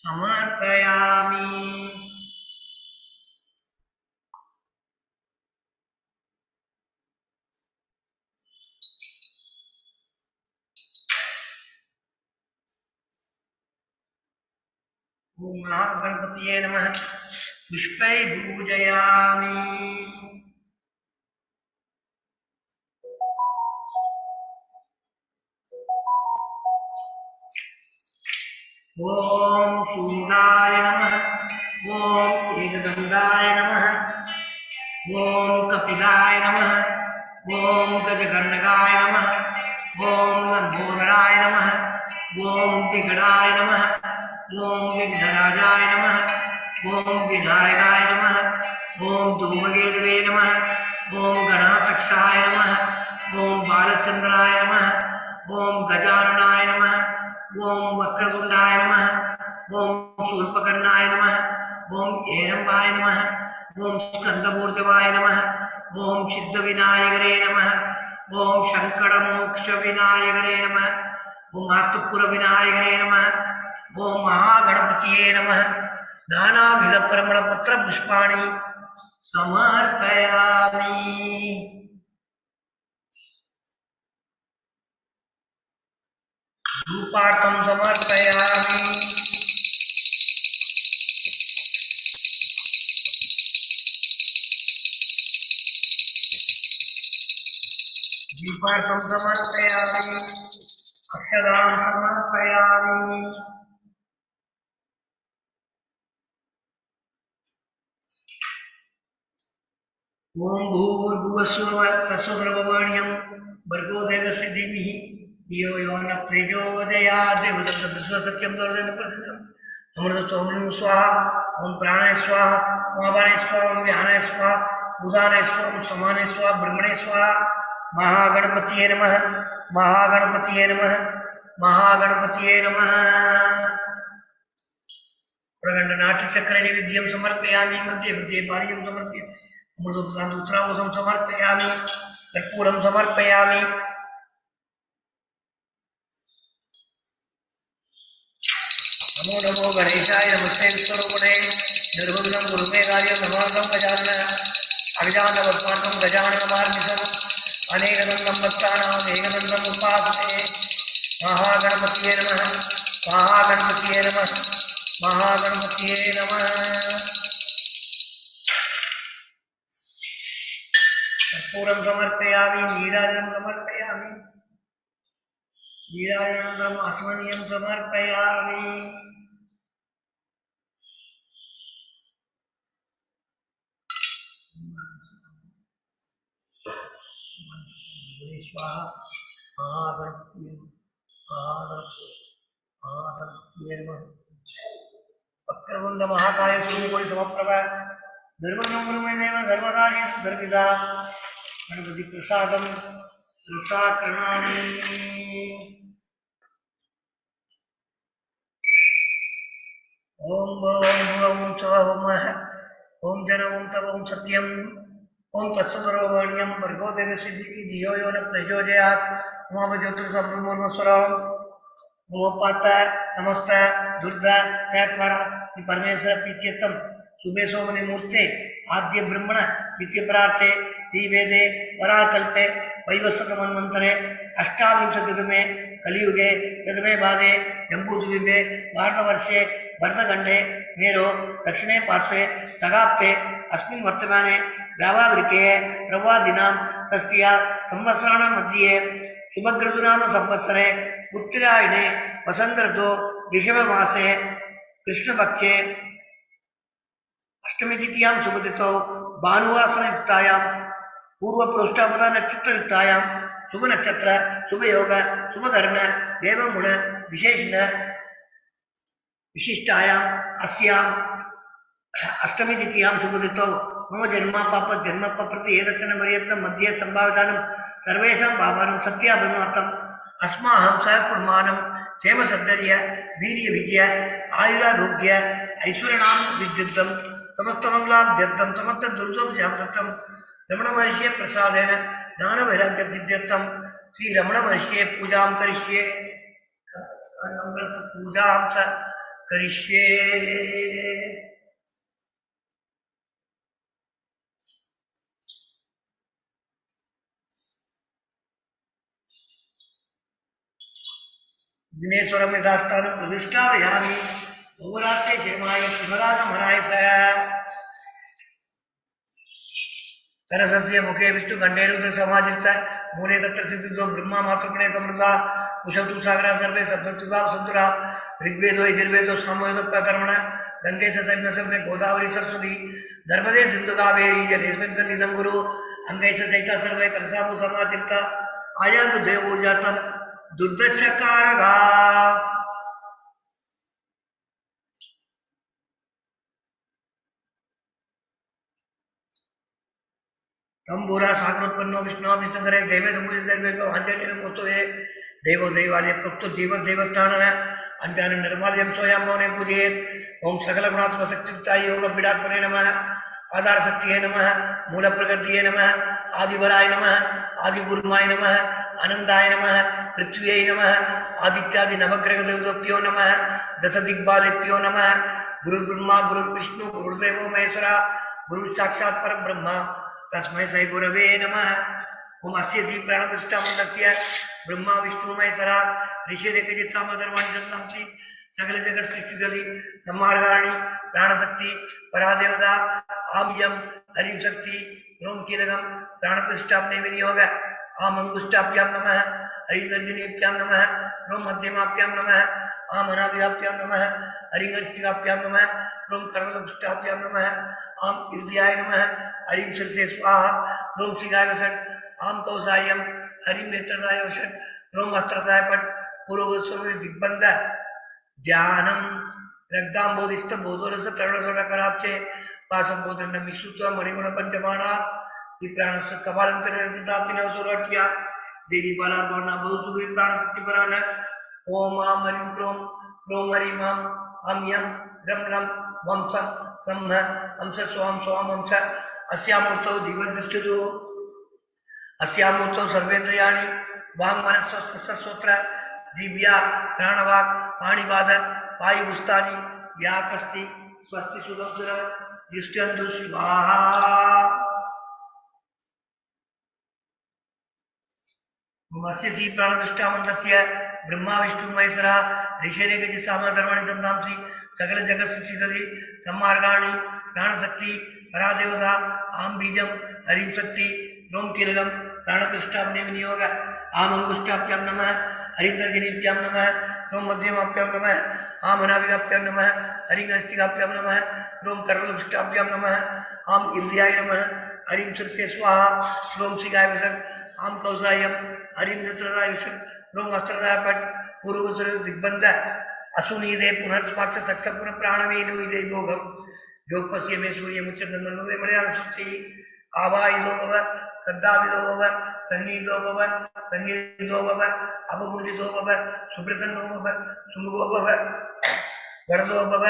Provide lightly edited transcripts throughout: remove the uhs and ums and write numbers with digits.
समर्पयामि। ओम महागणपतये नमः। पुष्पै पूजयामि। ओम सूर्याय नमः। ओम एकदंताय नमः। ओम कपिलाय नमः। ओम गजगणगाय नमः। ओम लंबोदराय नमः। ओम विघ्नाय नमः। ओम विघ्नराजाय नमः। ओम विनायकाय नमः। ओम धूमकेतवे नमः। ओम गणाध्यक्षाय नमः। ओम बालचंद्राय नमः। ओम गजाननाय नमः। ओम वक्रतुंडाय नमः। ओम शूर्पकर्णाय नमः। ओम हेरंबाय नमः। ओम स्कंदमूर्तवाय नमः। ओम सिद्धविनायकरे नमः। ओम शंकरमोक्ष विनायकरे नमः। ओम आतुपुर विनायकरे नमः। ओम महागणपतिये नमः। नानाविध परिमल पत्र पुष्पाणि समर्पयामि। धूपार्थं समर्पयामि। दीपार्थं समर्पयामि। अक्षदां समर्पयामि। ओम भूर्भुवस्सुवः तत्सवितुर्वरेण्यं भर्गो देवस्य धीमहि धियो यो न प्रचोदयात्। सत्यं दर्दन प्रसिद्धम् अमृतत्वं स्वाहा। ओम प्राणाय स्वाहा। ओम अपानाय स्वाहा। ओम व्यानाय स्वाहा। उदानाय स्वाहा। ओम समानाय स्वाहा। ब्रह्मणे स्वाहा। महागणपतये नमः। महागणपतये नमः। महागणपतये नमः। प्रगण्डनाट्यचक्र नैवेद्यं समर्पयामि। मध्ये मध्ये पानीयं समर्पयामि। अमृतोपसान्तुत्रावसं समर्पयामि। कर्पूरं समर्पयामि। नमो नमो गणेशाय। नमस्ते विश्वरूपिणे। निर्विघ्नं कुरु मे कार्यं। नमामि गजाननः। अगजाननवद्मार्गं गजाननमार्निशम् अनेकदन्तं भक्तानाम् एकदन्तम् उपासते। महागणपतये नमः। महागणपतये नमः। महागणपतये नमः। कर्पूरं समर्पयामि। नीराजनं समर्पयामि। नीराजनानन्तरम् आचमनीयं समर्पयामि। स्वाहा। महागणपतये नमः। वक्रतुण्ड महाकाय सूर्यकोटि समप्रभ निर्विघ्नं कुरु मे देव सर्वकार्येषु सर्वदा। गणपति प्रसादं कृणामि। ओम ओम स्व ओम ओम जन ओम तव ओम सत्यम ओम तत्सर्वण्यम भर्गो देवस्य धियो यो न प्रचोदयात्। ओम ज्योतिर्सम्भ्रमस्वरम् ओम पात समस्त दुर्गा त्यात्वरा परमेश्वर प्रीत्यर्थम शुभे सोमने मूर्ते आद्य ब्रह्मण नित्यप्रार्थे दिवेदे वराकल्पे वैवस्वत मन्वन्तरे अष्टाविंशतितमे कलियुगे प्रथमे पादे जम्बूद्वीपे भारतवर्षे भरतखण्डे मेरो दक्षिणे पार्श्वे सगाप्ते अस्मिन् वर्तमाने व्यावावृके प्रवादिनां षष्ट्या संवत्सराणां मध्ये शुभग्रतुनाम संवत्सरे उत्तरायणे वसंत ऋतु ऋषभमासे कृष्णपक्षे अष्टमी तिथियां शुभतिथौ भानुवासरयुक्तायां पूर्वप्रोष्ठापदा नक्षत्रयुक्तायां शुभ नक्षत्र शुभयोग शुभकर्ण देवगुण विशेषण विशिष्टायाम् अस्याम् अष्टमी तिथियां शुभतिथौ मम जन्म पाप जन्म प्रति एतच्चन पर्यन्तं मध्ये संभावितानं सर्वेषां पापानां सत्यापन्नार्थम् अस्माहं सहकुर्माणं क्षेमसद्धर्य वीर्य विजय आयुरारोग्य ऐश्वर्याणां विद्युत्तं समस्तमङ्गलाभ्यर्थं समस्त दुर्गोपशान्तर्थं रमण महर्षि प्रसादेन ज्ञानवैराग्य सिद्ध्यर्थं श्री रमण महर्षि पूजां करिष्ये। पूजा करिष्ये। दिनेश्वरम यथास्थान प्रतिष्ठा विहारी भोगरात्रे क्षेमाय सुधराजमराय सरसस्य मुखे विष्णु कंडेरुद्र समाजित मूले तत्र सिद्धितो ब्रह्मा मातृगणे समृद्धा उषतु सागरा सर्वे सप्तुगा संतुरा ऋग्वेदो यजुर्वेदो सामवेदो प्रकर्मण गंगे सैन्य गोदावरी सरस्वती नर्मदे सिंधु कावेरी जलेस्मिन् सन्निधं गुरु अंगै चैता सर्वे कलसामु समातीर्थ आयान्तु देवोर्जातं दुर्दशकारगा तंबूरा सागरोत्पन्नो विष्णु विष्णुकरे देवे समुद्र आंजनेय मोस्तुरे देवो देवालय प्रोक्तो जीव देवस्थान अंजान निर्माल्यम स्वयं मौने पूजे ओम सकल गुणात्मक शक्तियुक्ताय योग पीडात्मने नमः आधार शक्तिये नमः मूल प्रकृतिये नमः आदिवराय नमः आदिगुरुमाय नमः अनंताय नमः पृथ्व्यै नमः आदित्यादि नवग्रह देवताभ्यो नमः दश दिग्बालेभ्यो नमः गुरु ब्रह्मा गुरु विष्णु गुरुदेवो महेश्वरा गुरु साक्षात् परब्रह्म तस्मै श्री गुरवे नमः। ओम अस्य श्री प्राणप्रतिष्ठामन्त्रस्य ब्रह्मा विष्णु महेश्वरा ऋषिरेकजि सामधर्माणि सन्तांसि सकल जगत सृष्टिगति सम्मार्गाणि प्राणशक्ति परादेवता आम्यम हरिं शक्ति रोम कीलकम प्राणप्रतिष्ठापने विनियोग आम अंगुष्ठाभ्यां नमः हरिदर्जनीभ्यां नमः रोम मध्यमाभ्यां नमः आम अनाभिभ्यां नमः हरिंगर्षिकाभ्यां नमः रोम कर्णपुष्ठाभ्यां नमः आम हृदयाय नमः हरिं शिरसे स्वाहा रोम शिखाय वषट् आम कौसायम हरिं नेत्रदाय वषट् रोम अस्त्रदाय पट् पूर्वस्वरूप दिग्बंध ध्यानम रक्तांबोधिस्थ बोधोरस तरुणसोडकराब्जे पाशंबोधन मिश्रुत्व मणिगुण पंचमानात् विप्राणस्य कपालंतरदातिनवसुरट्या देवी बालार्पणा बहुसुग्री प्राणशक्तिपरान ओम आम हरिं क्रोम क्रोम हरिं माम हम यम रम लम वम सम सम अंश स्वाम स्वाम अंश अस्यामूर्तौ दिवदृष्टुतो अस्यामूर्तौ सर्वेन्द्रियाणि वाङ्मनस्सस्रोत्र दिव्या प्राणवाक् पाणिपाद पायुपुस्तानि याकस्ति स्वस्ति सुगंसुरं तिष्ठन्तु स्वाहा। अस्य श्री प्राणप्रतिष्ठामन्त्रस्य ब्रह्मा विष्णु महेश्वरा ऋषिरेकजि सामधर्माणि सन्तांसि सकल जगत सृष्टिगति सम्मार्गाणि प्राणशक्ति परादेवता आम बीजम हरिं शक्ति रोम कीलकम प्राणप्रतिष्ठापने विनियोग आम अंगुष्ठाभ्यां नमः हरिंदर्जनीभ्यां नमः रोम मध्यमाभ्यां नमः आम अनाभिभ्यां नमः हरिंगर्षिकाभ्यां नमः रोम कर्णपुष्ठाभ्यां नमः आम हृदयाय नमः हरिं शिरसे स्वाहा रोम शिखाय वषट् आम कौसायम हरिं नेत्रदाय वषट् रोम अस्त्रदाय पट् पूर्वस्वरूप दिग्बंध असुनीदे पुनर्स्पाक्ष सक्ष पुनः प्राणवेणु इदे भोगम योगपस्य में सूर्य मुच्चंदनोदय मर्यादा सृष्टि आवाहितो भव श्रद्धाविदो भव सन्निहितो भव सन्निहितो भव अपकुंडितो भव सुप्रसन्नो भव सुमुखो भव वरदो भव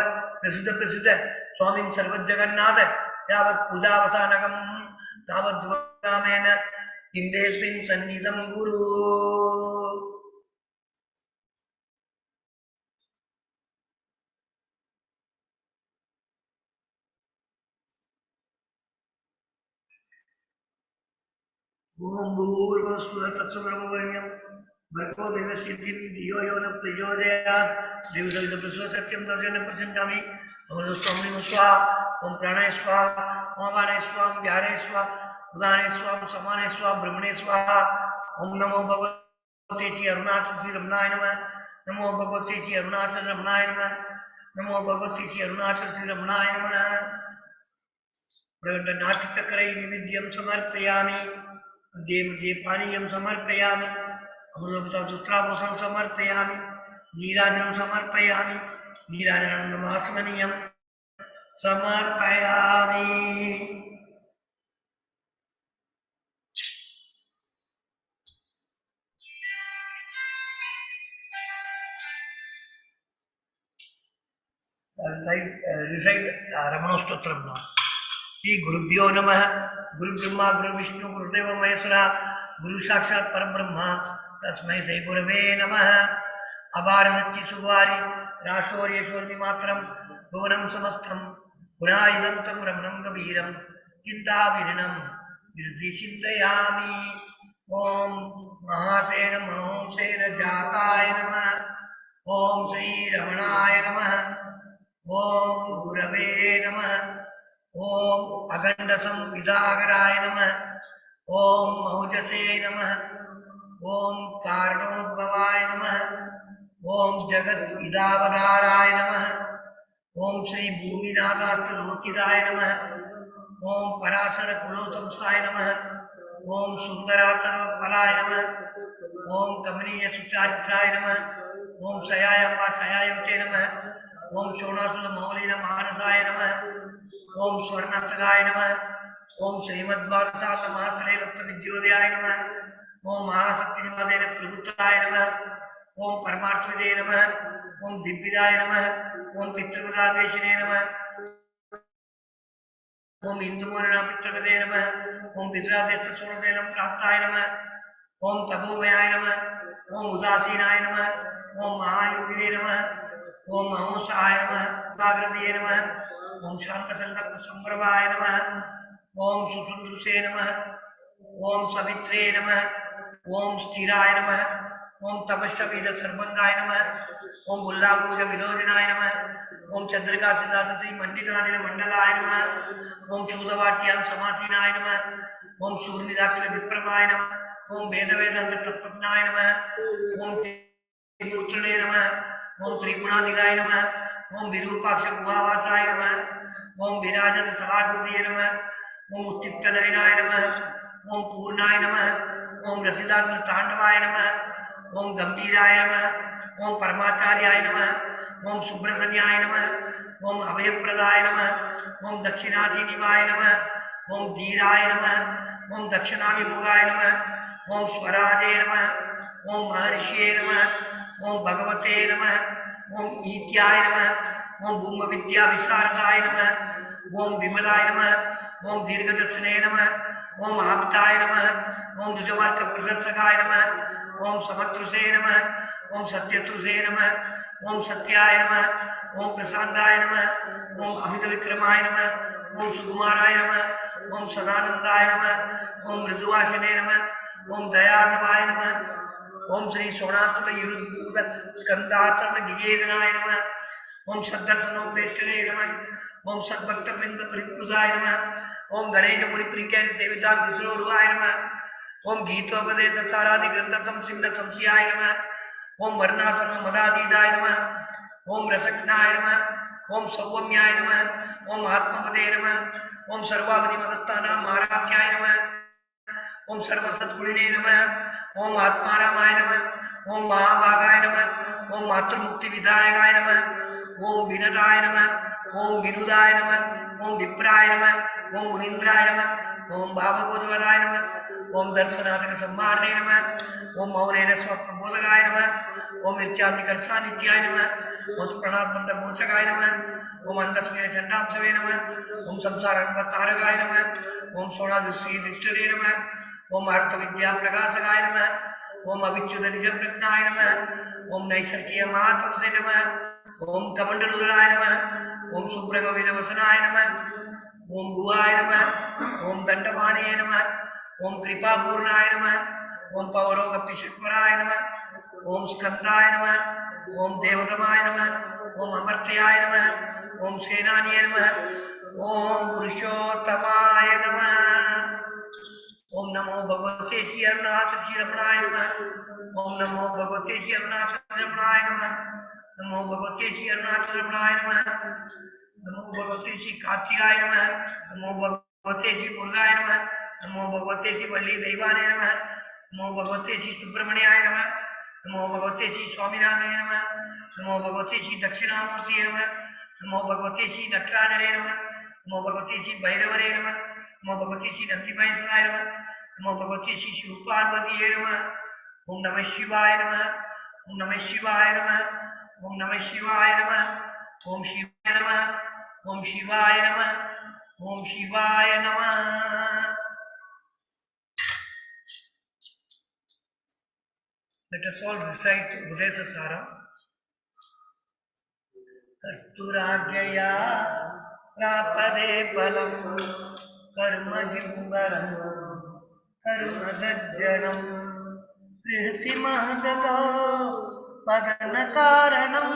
प्रसिद्ध प्रसिद्ध स्वामी सर्वजगन्नाथ यावत् पूजावसानकं तावत् नामेन इंदेस्मिन् सन्निधं गुरु। ओम भूर्भुवस्सुः तत्सवितुर्वरेण्यं भर्गो देवस्य धीमहि धियो यो न प्रचोदयात् देवदत्तप्रसवसत्यं दर्शनं प्रचण्डामि अमृतस्वामिनं स्वाहा ओम प्राणाय स्वाहा ओम अपानाय स्वाहा व्यानाय स्वाहा उदानाय स्वाहा समानाय स्वाहा ब्रह्मणे स्वाहा ओम नमो भगवते श्री अरुणाचल श्री रमणाय नमः नमो भगवते श्री अरुणाचल रमणाय नमः नमो भगवते श्री अरुणाचल श्री रमणाय नमः। प्रगण्डनाट्यचक्रै निवेद्यं समर्पयामि मध्ये मध्ये पानीयं समर्पयामि अमृतसूत्राभूषणं समर्पयामि नीराजनं समर्पयामि नीराजनानन्दमास्मनीयं समर्पयामि। Recite Ramanostotra now. श्री गुरुभ्यो नमः गुरु ब्रह्मा गुरु विष्णु गुरुदेव महेश्वरा गुरु साक्षात् परब्रह्म तस्मै श्री गुरवे नमः। अपारदच्चि सुवारि राशोर्यशोर्मिमात्रं भुवनं समस्तं गुणायुधं तं रमणं गभीरं चिन्ताविहीनं हृदि चिन्तयामि। ओम महासेन महोसेन जाताय नमः। ओम श्री रमणाय नमः। ओम गुरवे नमः। ओम अखंड संविदागराय नमः। ओम मौजसे नमः। ओम कारणोद्भवाय नमः। ओम जगत इदावताराय नमः। ओम श्री भूमिनाथास्तलोकिताय नमः। ओम पराशर कुलोतंसाय नमः। ओम सुंदरातलफलाय नमः। ओम कमनीय सुचारित्राय नमः। ओम शयायम्बा शयायवते नमः। ओम शोणासुर मौलिन मानसाय नमः। ओम स्वर्णस्तकाय नमः। ओम श्रीमद्वादशात महातले रक्त विद्योदयाय नमः। ओम महाशक्तिनिवादेन प्रभुताय नमः। ओम परमार्थविदे नमः। ओम दिव्यदाय नमः। ओम पितृपदान्वेषिणे नमः। ओम इंदुमोरण पितृपदे नमः। ओम पितृादेशोणसेनं प्राप्ताय नमः। ओम तपोमयाय नमः। ओम उदासीनाय नमः। ओम महायोगिने नमः। ओम महोत्साहाय नमः। भागवते नमः। ओम शांतसंकल्प संभ्रमाय नमः। ओम सुसुंदुषे नमः। ओम सवित्रे नमः। ओम स्थिराय नमः। ओम तपस्वीद सर्वंगाय नमः। ओम बुल्लापूज विलोचनाय नमः। ओम चंद्रिका सिद्धार्थी मंडितानिल मंडलाय नमः। ओम चूदवाट्यां समासीनाय नमः। ओम सूर्यदाक्षर विप्रमाय नमः। ओम वेद वेदांत तत्वज्ञाय नमः। ओम पुत्रणे नमः। ओम त्रिगुणाधिकाय नमः। ओम विरूपाक्ष गुहावासाय नमः। ओम विराजत सभाकृतिये नमः। ओम उत्थित नयनाय नमः। ओम पूर्णाय नमः। ओम रसिदासुर तांडवाय नमः। ओम गंभीराय नमः। ओम परमाचार्याय नमः। ओम सुब्रसन्याय नमः। ओम अभयप्रदाय नमः। ओम दक्षिणाधीनिवाय नमः। ओम धीराय नमः। ओम दक्षिणाभिमुखाय नमः। ओम स्वराजे नमः। ओम महर्षिये नमः। ओम भगवते नमः। ओम ईत्याय नमः। ओम भूम विद्या विशारदाय नमः। ओम विमलाय नमः। ओम दीर्घदर्शने नमः। ओम आप्ताय नमः। ओम दुजमार्ग प्रदर्शकाय नमः। ओम समत्रुसे नमः। ओम सत्यत्रुसे नमः। ओम सत्याय नमः। ओम प्रशांताय नमः। ओम अमित विक्रमाय नमः। ओम सुकुमाराय नमः। ओम सदानंदाय नमः। ओम मृदुवासिने नमः। ओम दयार्णवाय नमः। ओम श्री सोणासुर युरुद्भूत स्कंदासन गिजेदनाय नमः। ओम सद्दर्शनोपदेष्टने नमः। ओम सद्भक्त वृंद परिप्लुताय नमः। ओम गणेश मुनि प्रिंकेन सेविता विष्णुरुवाय नमः। ओम गीतोपदेश सारादि ग्रंथ संसिन्न संशयाय नमः। ओम वर्णासन मदादीदाय नमः। ओम रसज्ञाय नमः। ओम सौम्याय नमः। ओम आत्मपदे नमः। ओम सर्वावधि मदत्तानां महाराध्याय नमः। ओम सर्वसद्गुणिने नमः। ओम आत्मारामाय नमः। ओम महाभागाय नमः। ओम मातृमुक्ति विधायकाय नमः। ओम विनदाय नमः। ओम विनुदाय नमः। ओम विप्राय नमः। ओम मुनीन्द्राय नमः। ओम भावगोज्वलाय नमः। ओम दर्शनाथक सम्मारणे नमः। ओम मौनेन स्वप्नबोधकाय नमः। ओम इर्चान्तिकर्षानित्याय नमः। ओम प्रणात्मन्त मोचकाय नमः। ओम अंधस्मेन चंडांशवे नमः। ओम संसारणवतारकाय नमः। ओम सोणादिष्टरे नमः। ओम अर्थ विद्या प्रकाशकाय नमः। ओम अविच्युत निज प्रज्ञाय नमः। ओम नैसर्गिक महातपसे नमः। ओम कमंडलुदराय नमः। ओम सुब्रगविन वसनाय नमः। ओम गुहाय नमः। ओम दंडपाणये नमः। ओम कृपापूर्णाय नमः। ओम पवरोगपिशक्वराय नमः। ओम स्कंदाय नमः। ओम देवतमाय नमः। ओम अमर्त्याय नमः। ओम सेनानिये नमः। ओम पुरुषोत्तमाय नमः। ओम नमो भगवते श्री अरुणाथ श्री रमणाय नमः। ओम नमो भगवते श्री अरुणाथ रमणाय नमः। नमो भगवते श्री अरुणाथ रमणाय नमः। नमो भगवते श्री कार्तिकाय नमः। नमो भगवते श्री मुरुगाय नमः। नमो भगवते श्री वल्ली दैवाने नमः। नमो भगवते श्री सुब्रह्मण्याय नमः। नमो भगवते श्री स्वामीनाथाय नमः। नमो भगवते श्री दक्षिणामूर्तिये नमः। नमो भगवते श्री नटराजने नमः। नमो भगवते श्री भैरवने नमः। नमो भगवते श्री नंदीमहेश्वराय नमः। नमो भगवते श्री शिवपार्वतीये नमः। ओम नमः शिवाय नमः। ओम नमः शिवाय नमः। ओम नमः शिवाय नमः। ओम शिवाय नमः। ओम शिवाय नमः। ओम शिवाय नमः। Let us all recite Udesa Saram. कर्तुराज्ञया प्रापदे फलम् कर्म जिह्वरम् कर्म सज्जनम् प्रीतिमहदतो पदनकारणम्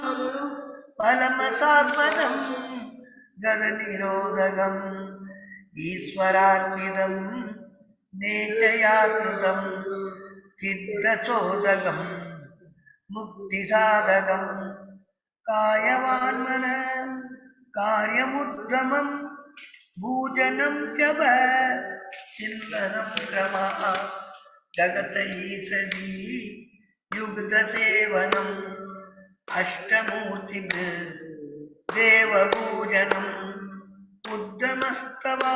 फलमसात्मकम् गदनिरोधकम् ईश्वरार्पितम् नेचया कृतम् सिद्धचोदकम् मुक्तिसाधकम् कायवान्मन कार्यमुत्तमम् भूजनं च चिन्तनं क्रमः जगत ईशदी युक्तसेवनम् अष्टमूर्तिभिः देवपूजनम् उद्यमस्तवा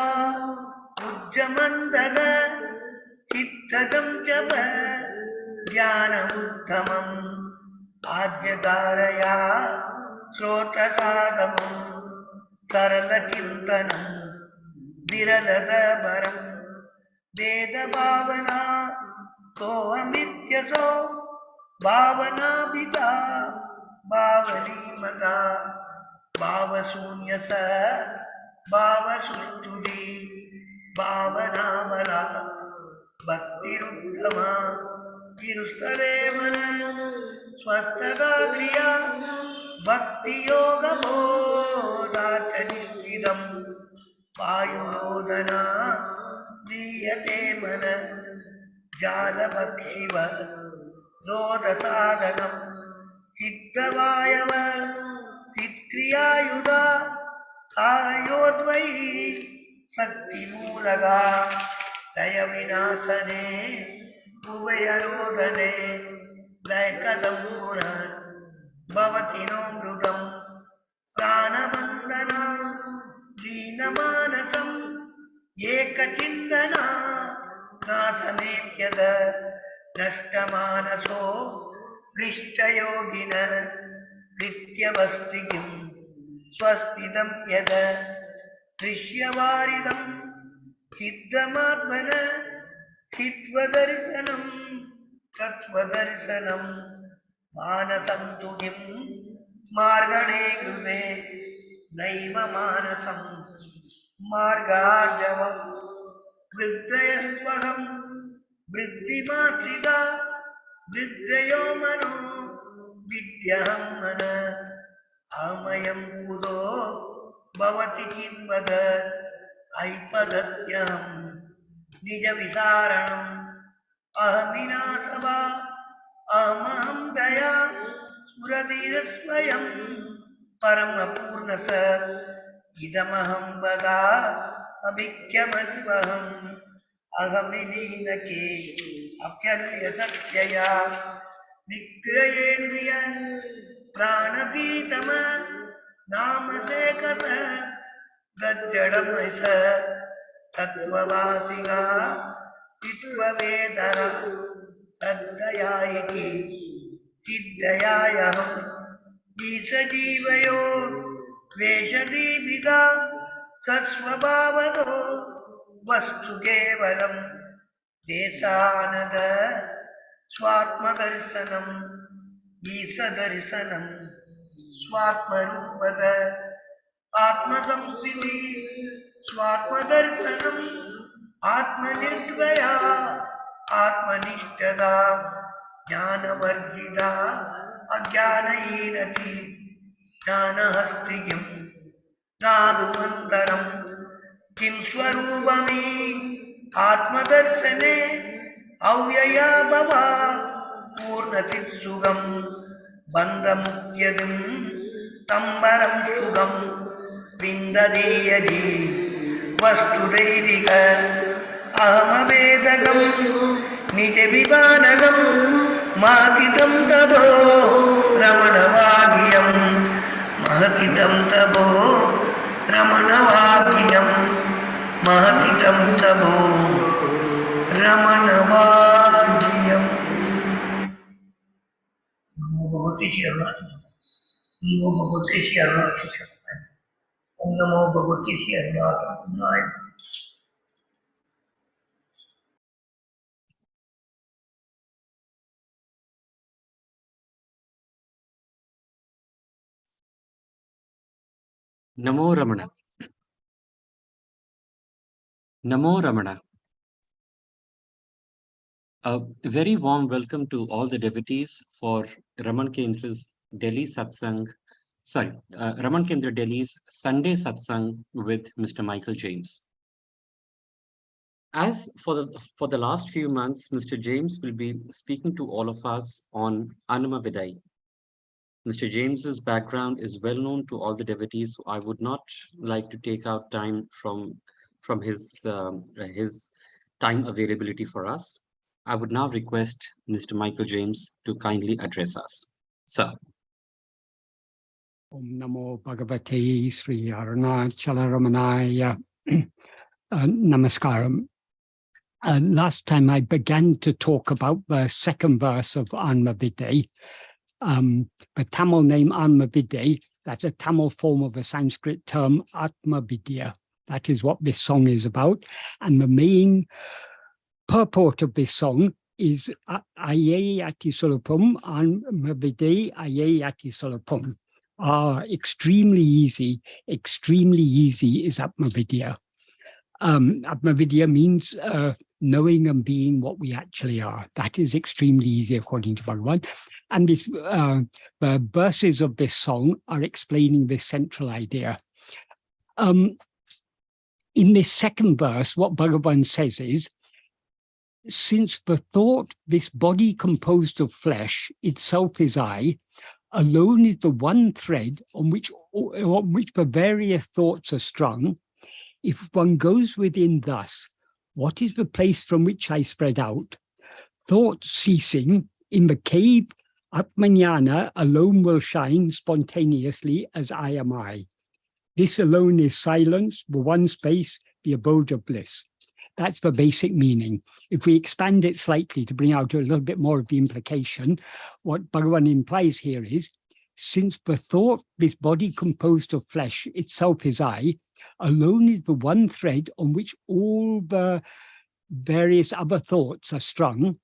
उद्यमन्दद चित्तदं जप ज्ञानमुत्तमम् आद्यधारया श्रोतसाधमम् सरलचिन्तनम् विरलदबरम् वेदभावना सोऽमित्यसो भावनाभिता भावलीमता भावशून्यस भावसुष्टुदी भावनामला भक्तिरुत्तमा तिरुस्तरेमन स्वस्थता क्रिया भक्तियोगबोधाच निश्चितम् वायुरोदना दीयते मन जालभक्षिव रोधसाधनम् चित्तवायव चित्क्रियायुधा कायोद्वयी शक्तिमूलगा लयविनाशने उभयरोधने लयकदम्बुरन् भवति नो मृगम् प्राणबन्धना दीनमानसम् एकचिन्तना नाशमेत्यद नष्टमानसो हृष्टयोगिन कृत्यवस्तिकिं स्वस्तिदं यद दृश्यवारिदं सिद्धमात्मन चित्वदर्शनं तत्वदर्शनं मानसं तु किं मार्गणे कृते नैव मानसं मार्गार्जवं वृद्धयस्त्वहं वृद्धिमाश्रिता वृद्धयो मनो विद्यहं मन अमयं कुतो भवति किन्वद ऐपदत्यहं निजविचारणम् अहमिनाशवा अहमहं दया सुरधीरस्वयं परमपूर्णस इदमहं वदा अभिख्यमन्वहम् अहमिलीनके अप्यल्यसत्यया निग्रहेन्द्रिय प्राणतीतम नामसेकस गज्जडमस सत्ववासिगा चित्ववेदरा सद्दयायिकी चिद्दयायहम् ईशजीवयो द्वेषदीपिता सस्वभावतो वस्तु केवलं देशानद स्वात्मदर्शनम् ईशदर्शनं स्वात्मरूपद आत्मसंस्थिति स्वात्मदर्शनम् आत्मनिर्द्वया आत्मनिष्ठता ज्ञानवर्जिता अज्ञानहीनति ज्ञानहस्तिकिं नादुमन्तरं किं स्वरूपमी आत्मदर्शने अव्यया भवा पूर्णचित्सुखं बन्धमुक्त्यदिं तम्बरं सुखं विन्ददीयजी वस्तुदैविक अहमवेदकं निजविमानकं मातितं तभो रमणवाग्यं महतितं तभो रमणवाग्यं महतितं तभो रमणवाग्यं। नमो भगवते श्रीअरुणाचल नमो भगवते श्रीअरुणाचल नमो भगवते श्रीअरुणाचल। Namo Ramana. Namo Ramana. A very warm welcome to all the devotees for Raman Kendra's Delhi Satsang. Raman Kendra Delhi's Sunday Satsang with Mr. Michael James. As for the last few months, Mr. James will be speaking to all of us on Anma Viddai. Mr. James's background is well known to all the devotees, so I would not like to take out time from his time availability for us. I would now request Mr. Michael James to kindly address us. Sir. Om Namo Bhagavate Sri Arunachala Ramanaya. Namaskaram. Last time I began to talk about the second verse of Anma Viddai. The Tamil name Anma Viddai, that's a Tamil form of a Sanskrit term, Atma Vidya. That is what this song is about. And the main purport of this song is Aye Ati Solapum, Anma Viddai, Aye Ati Solapum. Extremely easy is Atma Vidya. Atma Vidya means knowing and being what we actually are. That is extremely easy according to Bhagavan. And this, the verses of this song are explaining this central idea. In this second verse, what Bhagavan says is, since the thought, this body composed of flesh, itself is I, alone is the one thread on which the various thoughts are strung. If one goes within thus, what is the place from which I spread out? Thought ceasing, in the cave, Atmanyana alone will shine spontaneously as I am I. This alone is silence, the one space, the abode of bliss. That's the basic meaning. If we expand it slightly to bring out a little bit more of the implication, what Bhagavan implies here is, since the thought, this body composed of flesh, itself is I, alone is the one thread on which all the various other thoughts are strung.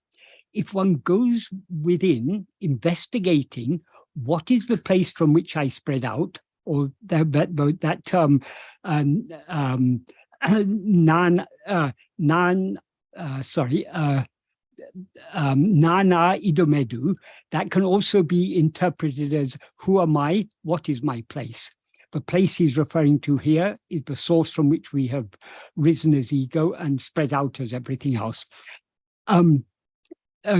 If one goes within, investigating what is the place from which I spread out, or that term, Nana idomedu, that can also be interpreted as who am I, what is my place. The place he's referring to here is the source from which we have risen as ego and spread out as everything else.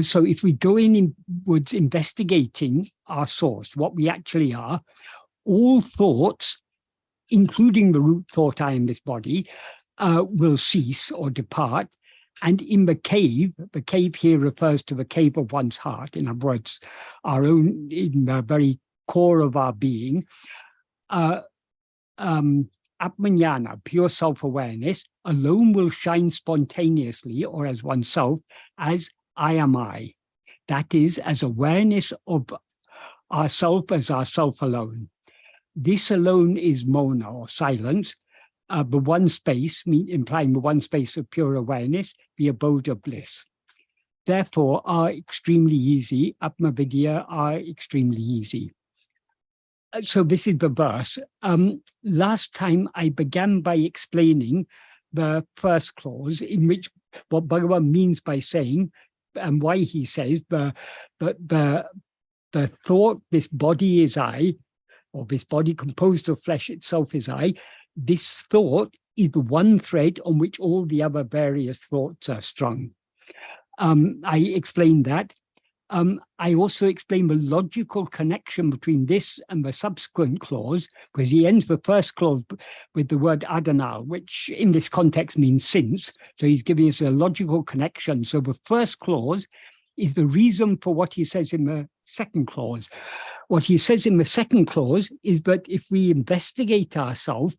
So if we go inwards investigating our source, what we actually are, all thoughts, including the root thought I am this body, will cease or depart. And in the cave here refers to the cave of one's heart, in other words, our own, in the very core of our being, Atmanyana, pure self-awareness, alone will shine spontaneously or as oneself as I am I. That is, as awareness of ourself as ourself alone. This alone is mona or silence, the one space, implying the one space of pure awareness, the abode of bliss. Therefore, are extremely easy, Atma Vidya are extremely easy. So this is the verse. Last time I began by explaining the first clause, in which what Bhagavan means by saying, and why he says the thought, this body is I, or this body composed of flesh itself is I. This thought is the one thread on which all the other various thoughts are strung. I explained that. I also explained the logical connection between this and the subsequent clause, because he ends the first clause with the word Adana, which in this context means since. So he's giving us a logical connection. So the first clause is the reason for what he says in the second clause. What he says in the second clause is that if we investigate ourselves,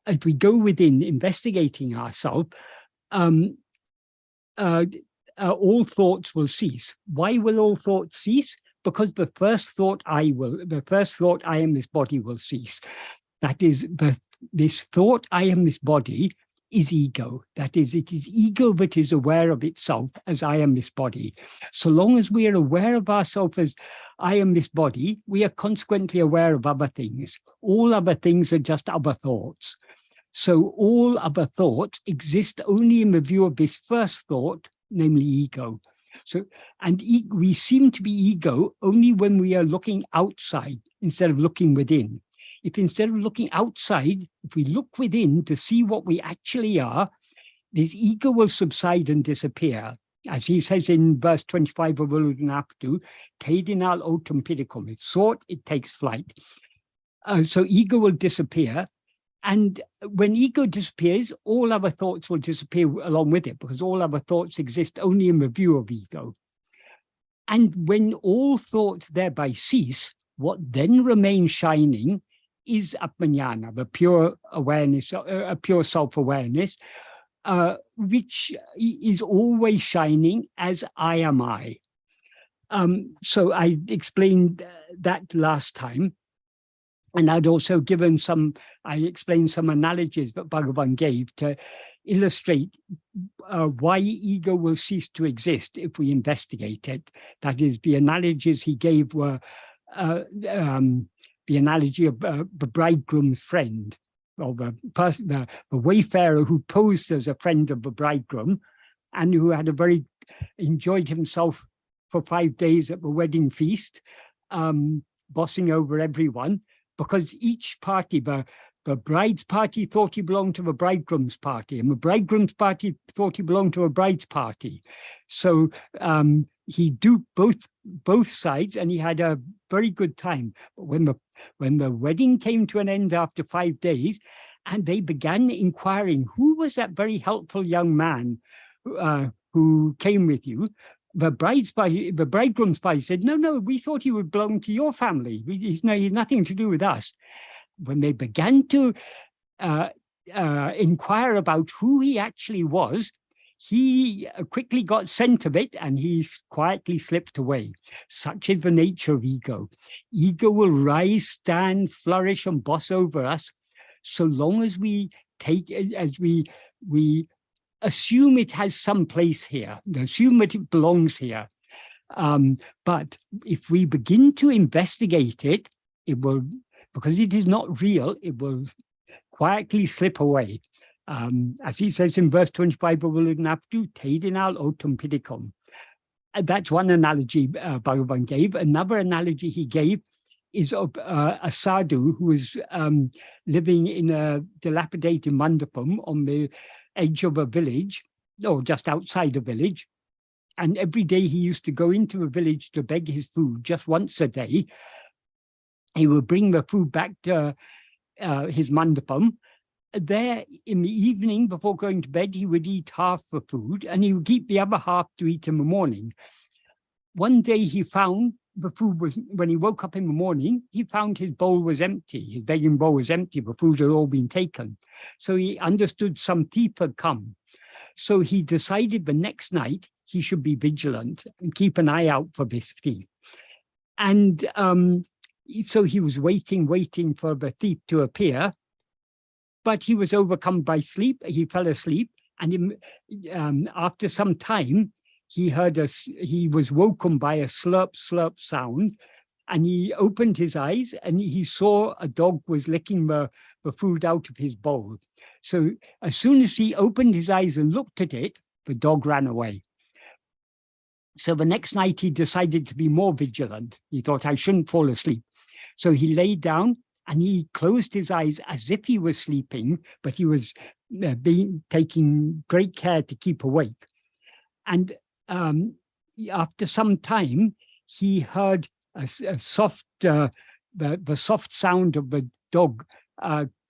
if we go within investigating ourselves, all thoughts will cease. Why will all thoughts cease? Because the first thought I am this body will cease. That is, this thought I am this body is ego. That is, it is ego that is aware of itself as I am this body. So long as we are aware of ourselves as I am this body, we are consequently aware of other things. All other things are just other thoughts. So all other thoughts exist only in the view of this first thought, namely ego. So, and we seem to be ego only when we are looking outside instead of looking within. If instead of looking outside, if we look within to see what we actually are, this ego will subside and disappear. As he says in verse 25 of Uludunaptu, Tedinal autem pidicum. If sought, it takes flight. So ego will disappear. And when ego disappears, all other thoughts will disappear along with it, because all other thoughts exist only in the view of ego. And when all thoughts thereby cease, what then remains shining is Atmajnana, the pure awareness, a pure self-awareness, which is always shining as I am I. So I explained that last time. And I'd also given I explained some analogies that Bhagavan gave to illustrate why ego will cease to exist if we investigate it. That is, the analogies he gave were the analogy of the bridegroom's friend, or the wayfarer who posed as a friend of the bridegroom and who had enjoyed himself for 5 days at the wedding feast, bossing over everyone, because each party, the bride's party thought he belonged to the bridegroom's party, and the bridegroom's party thought he belonged to a bride's party. So he duped both sides, and he had a very good time. But when the wedding came to an end after 5 days, and they began inquiring, who was that very helpful young man who came with you? The bridegroom's party said, no, we thought he would belong to your family. He's nothing to do with us. When they began to inquire about who he actually was, he quickly got scent of it and he quietly slipped away. Such is the nature of ego. Ego will rise, stand, flourish, and boss over us so long as we assume it has some place here, assume that it belongs here. But if we begin to investigate it, it will, because it is not real, it will quietly slip away. As he says in verse 25 of Uludunaptu, Tedinal autem pidicum. That's one analogy Bhagavan gave. Another analogy he gave is of a sadhu who was living in a dilapidated mandapam on the edge of a village, or just outside a village. And every day he used to go into a village to beg his food just once a day. He would bring the food back to his mandapam. There in the evening before going to bed, he would eat half the food and he would keep the other half to eat in the morning. One day he found the food was, when he woke up in the morning, he found his bowl was empty. His begging bowl was empty. The food had all been taken. So he understood some thief had come. So he decided the next night he should be vigilant and keep an eye out for this thief. And so he was waiting for the thief to appear, but he was overcome by sleep. He fell asleep, and after some time, he was woken by a slurp, slurp sound, and he opened his eyes and he saw a dog was licking the food out of his bowl. So as soon as he opened his eyes and looked at it, the dog ran away. So the next night he decided to be more vigilant. He thought, I shouldn't fall asleep. So he lay down and he closed his eyes as if he was sleeping, but he was taking great care to keep awake. And after some time, he heard a soft, the soft sound of the dog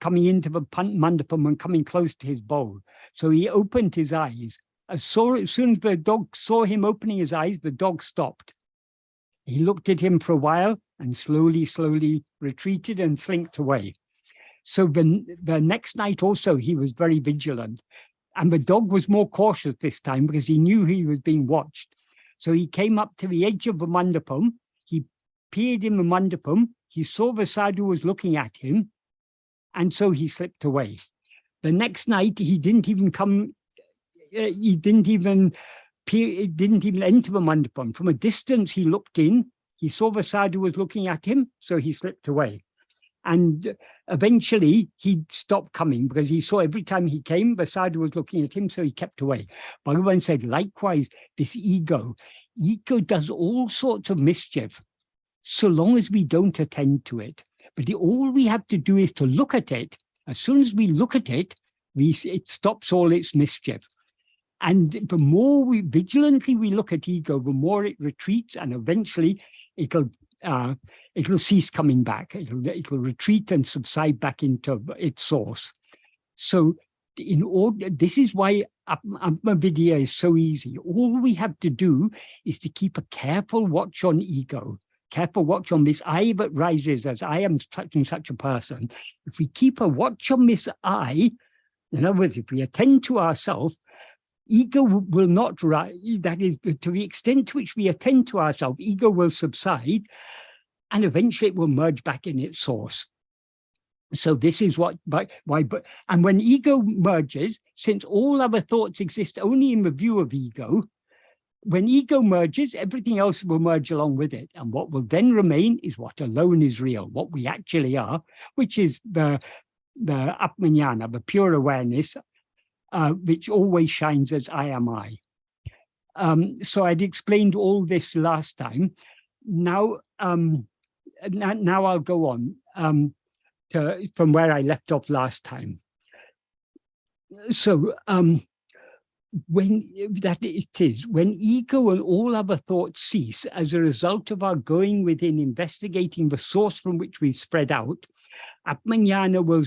coming into the mandapam and coming close to his bowl. So he opened his eyes. As soon as the dog saw him opening his eyes, the dog stopped. He looked at him for a while and slowly retreated and slinked away. So the next night also, he was very vigilant. And the dog was more cautious this time because he knew he was being watched. So he came up to the edge of the mandapam. He peered in the mandapam. He saw the sadhu was looking at him. And so he slipped away. The next night, he didn't even come. He didn't even enter the mandapam. From a distance, he looked in He saw the sadhu was looking at him, so he slipped away. And eventually he stopped coming because he saw every time he came, the sadhu was looking at him, so he kept away. Bhagavan said, likewise, this ego does all sorts of mischief, so long as we don't attend to it. But all we have to do is to look at it. As soon as we look at it, it stops all its mischief. And the more we vigilantly we look at ego, the more it retreats, and eventually it'll cease coming back. It'll retreat and subside back into its source. So this is why Anma Viddai is so easy. All we have to do is to keep a careful watch on ego, careful watch on this I that rises as I am such and such a person. If we keep a watch on this I, in other words, if we attend to ourselves, ego will not rise. That is, to the extent to which we attend to ourselves, ego will subside, and eventually it will merge back in its source. So this is and when ego merges, since all other thoughts exist only in the view of ego, when ejgo merges, everything else will merge along with it. And what will then remain is what alone is real, what we actually are, which is the Atmajnana, the pure awareness, which always shines as I am I. So I'd explained all this last time. Now, now I'll go on from where I left off last time. So when ego and all other thoughts cease as a result of our going within, investigating the source from which we spread out, Atmajnana will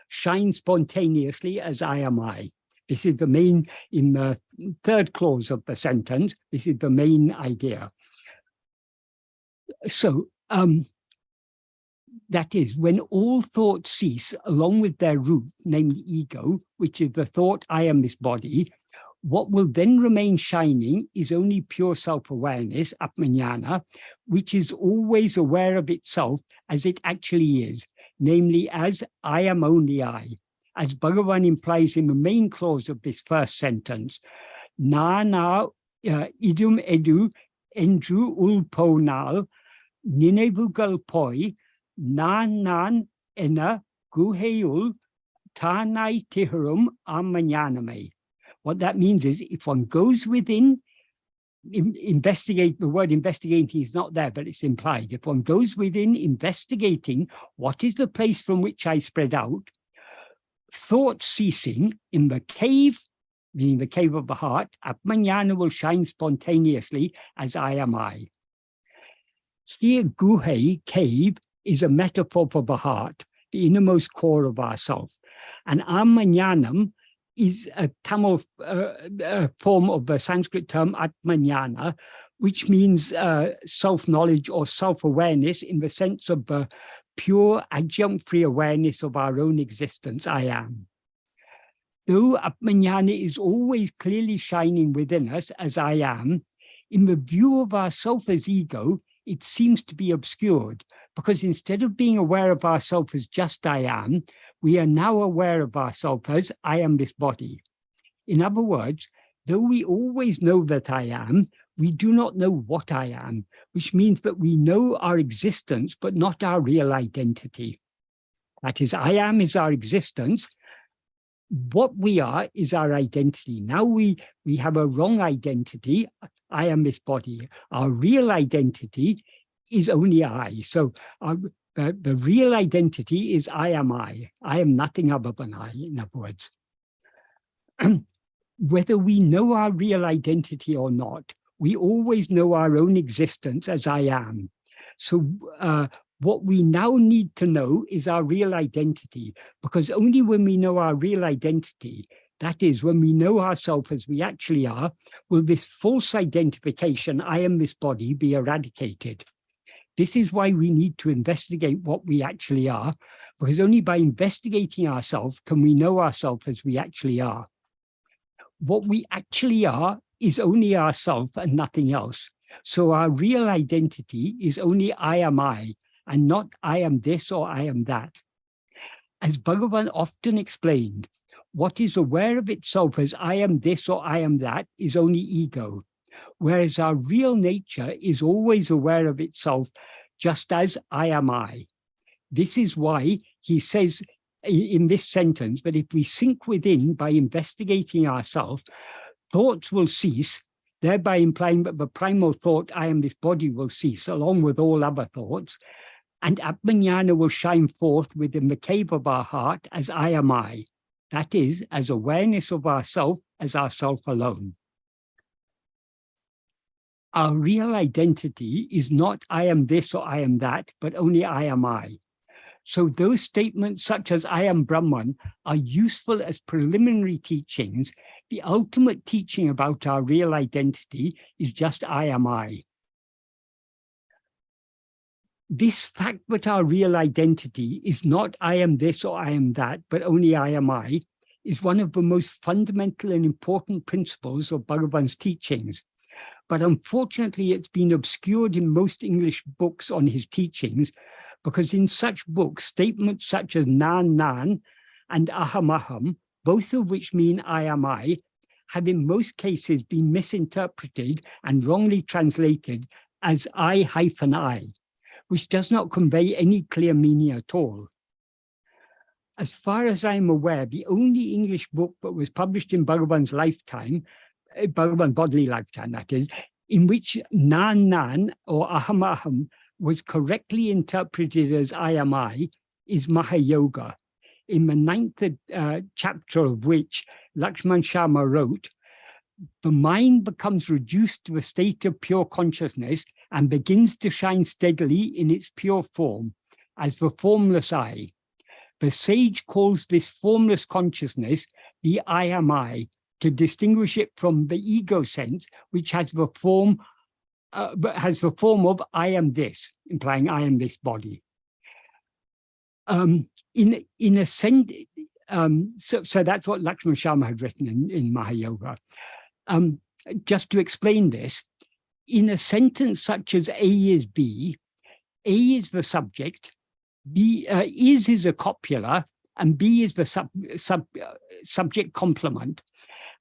shine spontaneously as I am I. This is the main, in the third clause of the sentence, this is the main idea. So that is, when all thoughts cease along with their root, namely ego, which is the thought, I am this body, what will then remain shining is only pure self-awareness, Atmajnana, which is always aware of itself as it actually is, namely as I am only I. As Bhagavan implies in the main clause of this first sentence, na idum edu endru ulponal ninevugal poi nan ena guheul tanai tiharum amajnaname. What that means is, if one goes within, investigate, the word investigating is not there, but it's implied. If one goes within investigating what is the place from which I spread out, thought ceasing in the cave, meaning the cave of the heart, Atmajnana will shine spontaneously as I am I. Here, guhe, cave, is a metaphor for the heart, the innermost core of ourself. And Amajnanam is a Tamil form of the Sanskrit term Atmajnana, which means self-knowledge or self-awareness in the sense of the pure adjunct-free awareness of our own existence, I am. Though Atmajnana is always clearly shining within us as I am, in the view of ourself as ego, it seems to be obscured, because instead of being aware of ourself as just I am, we are now aware of ourselves as I am this body. In other words, though we always know that I am, we do not know what I am, which means that we know our existence, but not our real identity. That is, I am is our existence. What we are is our identity. Now we have a wrong identity. I am this body. Our real identity is only I. So the real identity is I am I. I am nothing other than I, in other words. Whether we know our real identity or not, we always know our own existence as I am. So what we now need to know is our real identity, because only when we know our real identity, that is, when we know ourselves as we actually are, will this false identification, I am this body, be eradicated. This is why we need to investigate what we actually are, because only by investigating ourselves can we know ourselves as we actually are. What we actually are is only ourselves and nothing else. So our real identity is only I am I, and not I am this or I am that. As Bhagavan often explained, what is aware of itself as I am this or I am that is only ego. whereas our real nature is always aware of itself just as I am I. This is why he says in this sentence that if we sink within by investigating ourselves, thoughts will cease, thereby implying that the primal thought, I am this body, will cease, along with all other thoughts, and Atmajnana will shine forth within the cave of our heart as I am I, that is, as awareness of ourself as ourself alone. Our real identity is not I am this or I am that, but only I am I. So those statements such as I am Brahman are useful as preliminary teachings. The ultimate teaching about our real identity is just I am I. This fact that our real identity is not I am this or I am that, but only I am I, is one of the most fundamental and important principles of Bhagavan's teachings. But unfortunately, it's been obscured in most English books on his teachings, because in such books, statements such as Nan Nan and Aham Aham, both of which mean I am I, have in most cases been misinterpreted and wrongly translated as I-I, which does not convey any clear meaning at all. As far as I'm aware, the only English book that was published in Bhagavan's lifetime, Bhagavan's bodily lifetime, that is, in which Nan Nan or Aham Aham was correctly interpreted as I am I, is Mahayoga, in the 9th chapter of which Lakshman Sharma wrote, the mind becomes reduced to a state of pure consciousness and begins to shine steadily in its pure form, as the formless I. The sage calls this formless consciousness the I am I, to distinguish it from the ego sense, which has the form of I am this, implying I am this body. In a sense, so that's what Lakshman Sharma had written in Mahayoga. Just to explain this, in a sentence such as A is B, A is the subject, B is a copula, and B is the subject complement.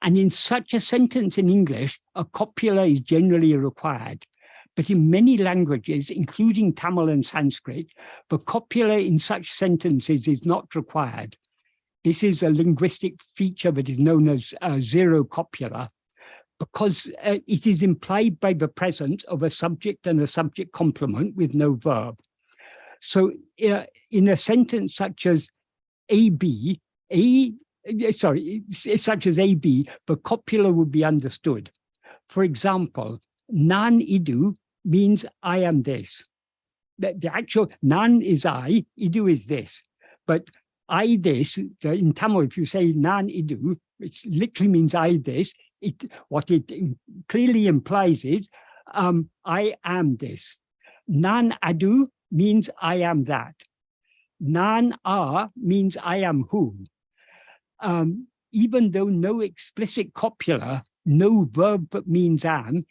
And in such a sentence in English, a copula is generally required. But in many languages, including Tamil and Sanskrit, the copula in such sentences is not required. This is a linguistic feature that is known as zero copula, because it is implied by the presence of a subject and a subject complement with no verb. So in a sentence such as AB, such as AB, the copula would be understood. For example, Nan Idu means I am this. The actual Nan is I, Idu is this. But I this, in Tamil, if you say Nan Idu, which literally means I this, what it clearly implies is I am this. Nan Adu means I am that. Nan A means I am who. Even though no explicit copula, no verb that means am,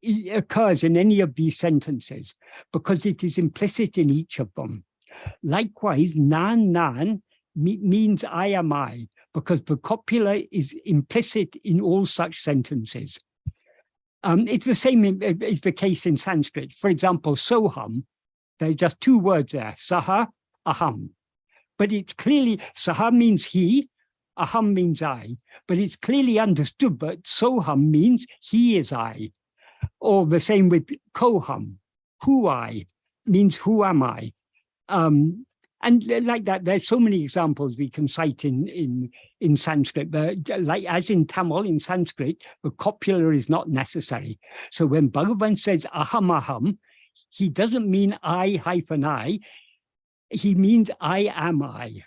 it occurs in any of these sentences because it is implicit in each of them. Likewise, Nan Nan means I am I, because the copula is implicit in all such sentences. It's the same is the case in Sanskrit. For example, Soham, there's just two words there, Saha, Aham. But it's clearly, Saha means he, Aham means I, but it's clearly understood that Soham means he is I. Or the same with Koham, who I means who am I. And like that, there's so many examples we can cite in Sanskrit. Like as in Tamil, in Sanskrit, the copula is not necessary. So when Bhagavan says aham aham, he doesn't mean I-I, he means I am I.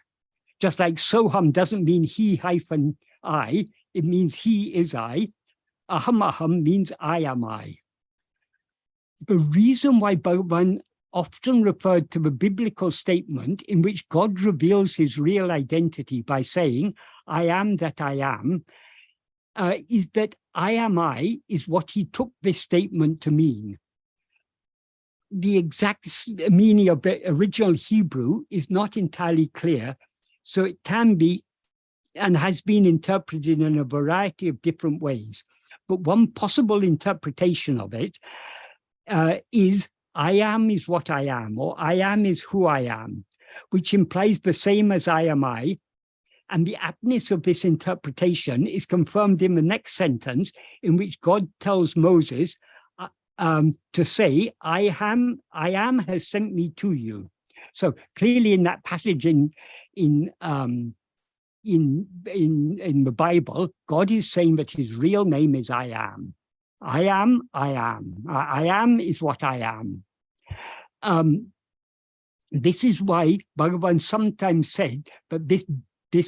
Just like soham doesn't mean he-I, it means he is I. Aham aham means I am I. The reason why Bhagavan often referred to the biblical statement in which God reveals his real identity by saying, I am that I am, is that I am I is what he took this statement to mean. The exact meaning of the original Hebrew is not entirely clear, so it can be and has been interpreted in a variety of different ways. but one possible interpretation of it is I am is what I am, or I am is who I am, which implies the same as I am I. And the aptness of this interpretation is confirmed in the next sentence, in which God tells Moses to say, I am has sent me to you. So clearly in that passage in the Bible, God is saying that his real name is I am. I am, I am. I am is what I am. This is why Bhagavan sometimes said that this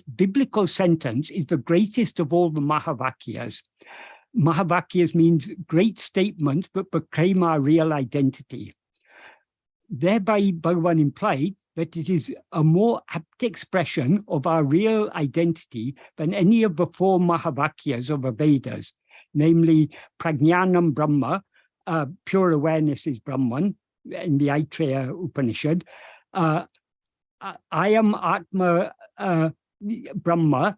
biblical sentence is the greatest of all the Mahavakyas. Mahavakyas means great statements that proclaim our real identity. Thereby, Bhagavan implied that it is a more apt expression of our real identity than any of the four Mahavakyas of the Vedas, namely Prajnanam Brahma, pure awareness is Brahman, in the Aitreya Upanishad, I am Atma Brahma,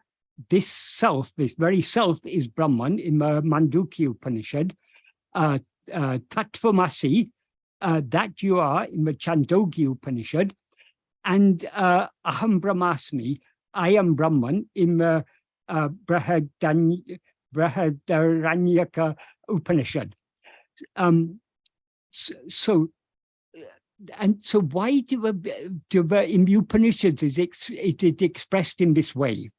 this self, this very self is Brahman in the Mandukya Upanishad, Tattvamasi, that you are in the Chandogya Upanishad, and Aham Brahmasmi, I am Brahman in the Brihadaranyaka Upanishad. So why do in the Upanishads is it expressed in this way?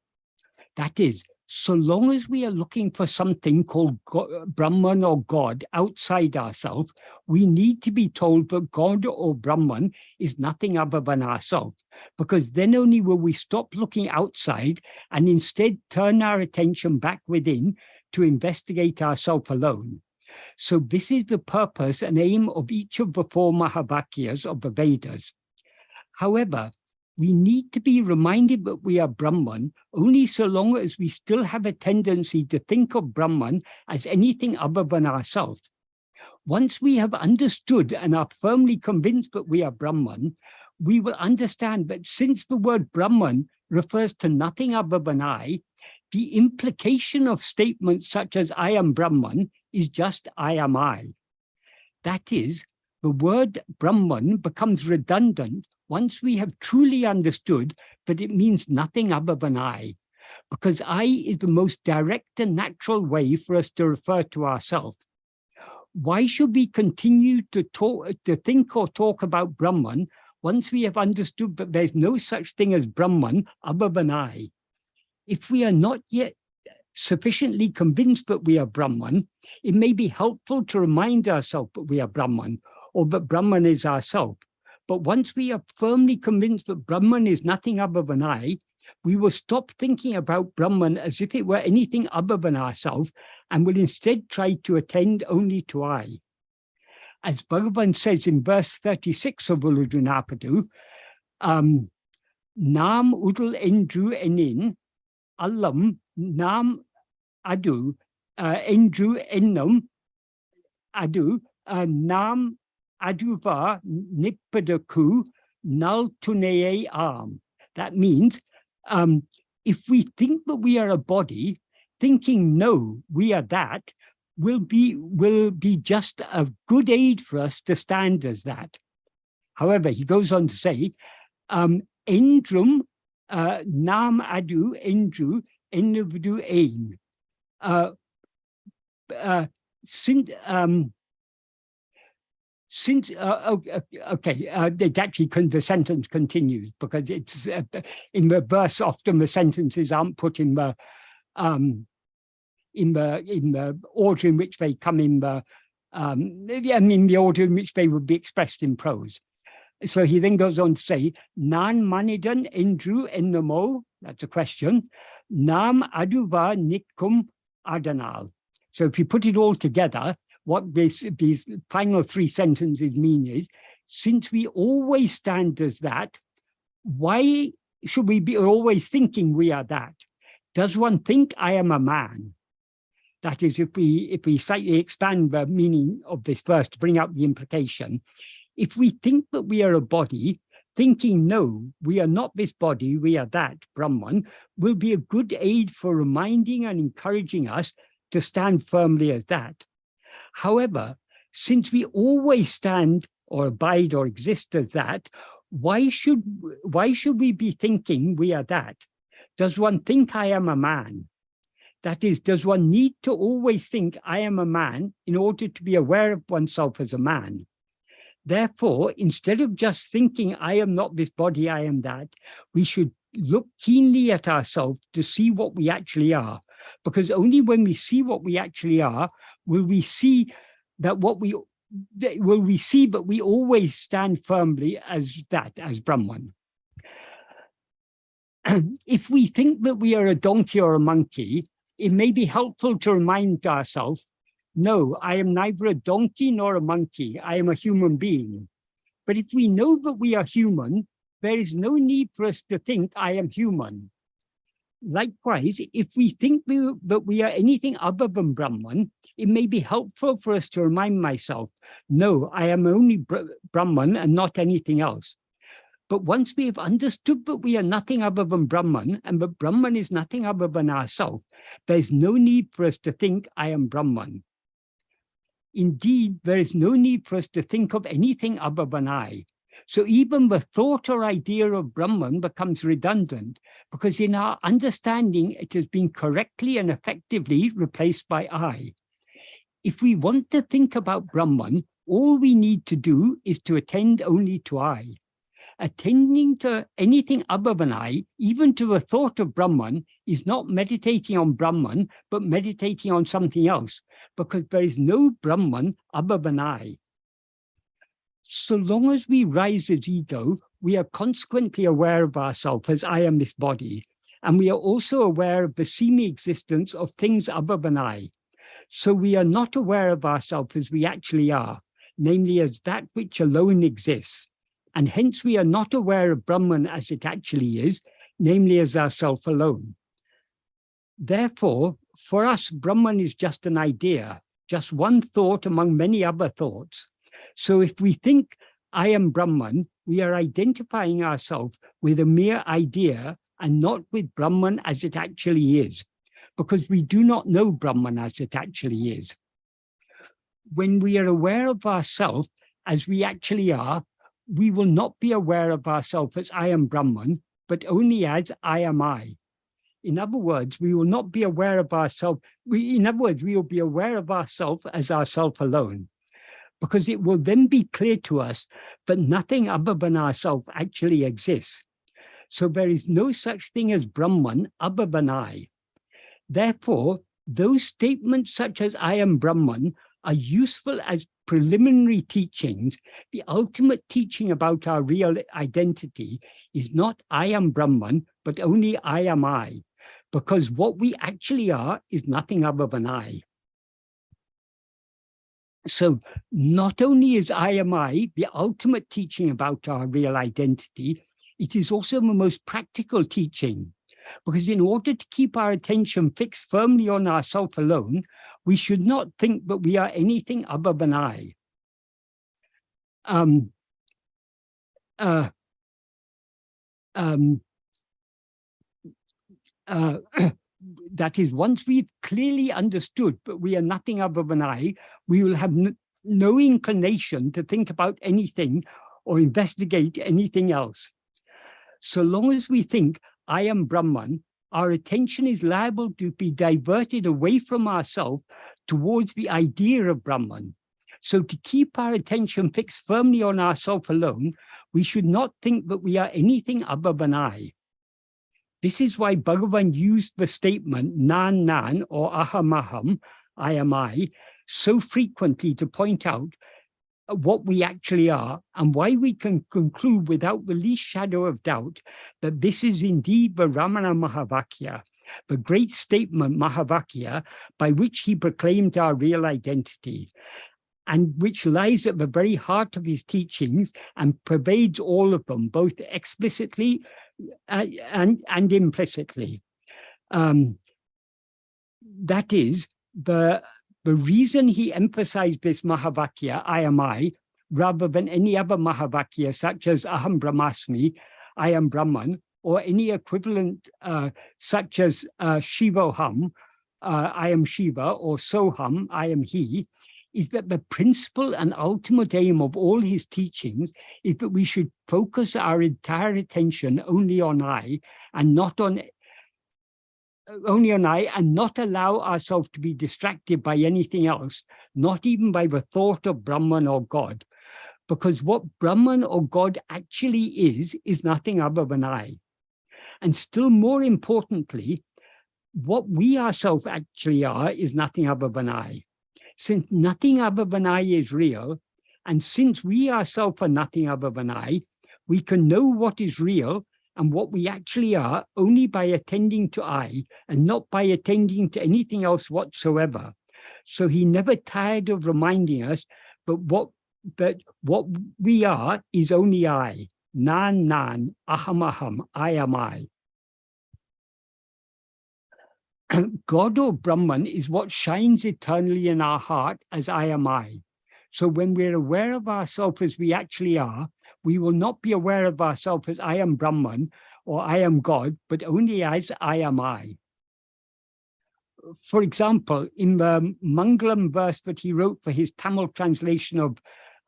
That is, so long as we are looking for something called Brahman or God outside ourselves, we need to be told that God or Brahman is nothing other than ourselves, because then only will we stop looking outside and instead turn our attention back within to investigate ourselves alone. So this is the purpose and aim of each of the four Mahavakyas of the Vedas. However, we need to be reminded that we are Brahman only so long as we still have a tendency to think of Brahman as anything other than ourselves. Once we have understood and are firmly convinced that we are Brahman, we will understand that since the word Brahman refers to nothing other than I, the implication of statements such as I am Brahman is just I am I. That is, the word Brahman becomes redundant once we have truly understood that it means nothing other than I, because I is the most direct and natural way for us to refer to ourselves. Why should we continue to think or talk about Brahman once we have understood that there's no such thing as Brahman other than I? If we are not yet sufficiently convinced that we are Brahman, it may be helpful to remind ourselves that we are Brahman, or that Brahman is ourself. But once we are firmly convinced that Brahman is nothing other than I, we will stop thinking about Brahman as if it were anything other than ourselves, and will instead try to attend only to I. As Bhagavan says in verse 36 of Uludunapadu, Nam udul endru enin, allam nam adu, endru ennum adu, nam aduva nippadaku nal tuneye arm. That means if we think that we are a body, thinking no, we are that, will be just a good aid for us to stand as that. However, he goes on to say, endrum nam adu endru enuvdu ein. The sentence continues, because it's in the verse. Often the sentences aren't put in the order in which they come in the order in which they would be expressed in prose. So he then goes on to say, Nan manidan endru ennamo, that's a question, Nam aduva nikkum adanal. So if you put it all together, what these final three sentences mean is, since we always stand as that, why should we be always thinking we are that? Does one think I am a man? That is, if we slightly expand the meaning of this verse to bring out the implication, if we think that we are a body, thinking no, we are not this body, we are that, Brahman, will be a good aid for reminding and encouraging us to stand firmly as that. However, since we always stand or abide or exist as that, why should we be thinking we are that? Does one think I am a man? That is, does one need to always think I am a man in order to be aware of oneself as a man? Therefore, instead of just thinking I am not this body, I am that, we should look keenly at ourselves to see what we actually are. Because only when we see what we actually are, will we see that but we always stand firmly as that, as Brahman. If we think that we are a donkey or a monkey, it may be helpful to remind ourselves, no, I am neither a donkey nor a monkey, I am a human being. But if we know that we are human, there is no need for us to think I am human. Likewise, if we think that we are anything other than Brahman, it may be helpful for us to remind myself, no, I am only Brahman and not anything else. But once we have understood that we are nothing other than Brahman, and that Brahman is nothing other than ourselves, there is no need for us to think I am Brahman. Indeed, there is no need for us to think of anything other than I. So even the thought or idea of Brahman becomes redundant, because in our understanding, it has been correctly and effectively replaced by I. If we want to think about Brahman, all we need to do is to attend only to I. Attending to anything other than I, even to a thought of Brahman, is not meditating on Brahman, but meditating on something else, because there is no Brahman other than I. So long as we rise as ego, we are consequently aware of ourselves as I am this body, and we are also aware of the semi-existence of things other than I. So we are not aware of ourselves as we actually are, namely as that which alone exists. And hence we are not aware of Brahman as it actually is, namely as ourself alone. Therefore, for us, Brahman is just an idea, just one thought among many other thoughts. So if we think I am Brahman, we are identifying ourselves with a mere idea and not with Brahman as it actually is, because we do not know Brahman as it actually is. When we are aware of ourselves as we actually are, we will not be aware of ourselves as I am Brahman, but only as I am I. In other words, we will not be aware of ourselves. We will be aware of ourselves as ourself alone, because it will then be clear to us that nothing other than ourselves actually exists. So there is no such thing as Brahman other than I. Therefore, those statements such as I am Brahman are useful as preliminary teachings. The ultimate teaching about our real identity is not I am Brahman, but only I am I, because what we actually are is nothing other than I. So not only is I am I the ultimate teaching about our real identity, it is also the most practical teaching, because in order to keep our attention fixed firmly on ourself alone, we should not think that we are anything other than I. That is, once we've clearly understood that we are nothing other than I, we will have no inclination to think about anything or investigate anything else. So long as we think I am Brahman, our attention is liable to be diverted away from ourselves towards the idea of Brahman. So to keep our attention fixed firmly on ourself alone, we should not think that we are anything other than I. This is why Bhagavan used the statement nan nan or aham aham, I am I, so frequently to point out what we actually are, and why we can conclude without the least shadow of doubt that this is indeed the Ramana Mahavakya, the great statement Mahavakya, by which he proclaimed our real identity, and which lies at the very heart of his teachings and pervades all of them, both explicitly and implicitly. That is, the reason he emphasized this Mahavakya, I am I, rather than any other Mahavakya such as Aham Brahmasmi, I am Brahman, or any equivalent such as Shivoham, I am Shiva, or Soham, I am he, is that the principal and ultimate aim of all his teachings is that we should focus our entire attention only on I, and not allow ourselves to be distracted by anything else, not even by the thought of Brahman or God. Because what Brahman or God actually is nothing other than I. And still more importantly, what we ourselves actually are is nothing other than I. Since nothing other than I is real, and since we ourselves are nothing other than I, we can know what is real and what we actually are only by attending to I, and not by attending to anything else whatsoever. So he never tired of reminding us, but what we are is only I. Nan, nan, aham, aham, I am I. God or Brahman is what shines eternally in our heart as I am I. So when we're aware of ourselves as we actually are, we will not be aware of ourselves as I am Brahman or I am God, but only as I am I. For example, in the Mangalam verse that he wrote for his Tamil translation of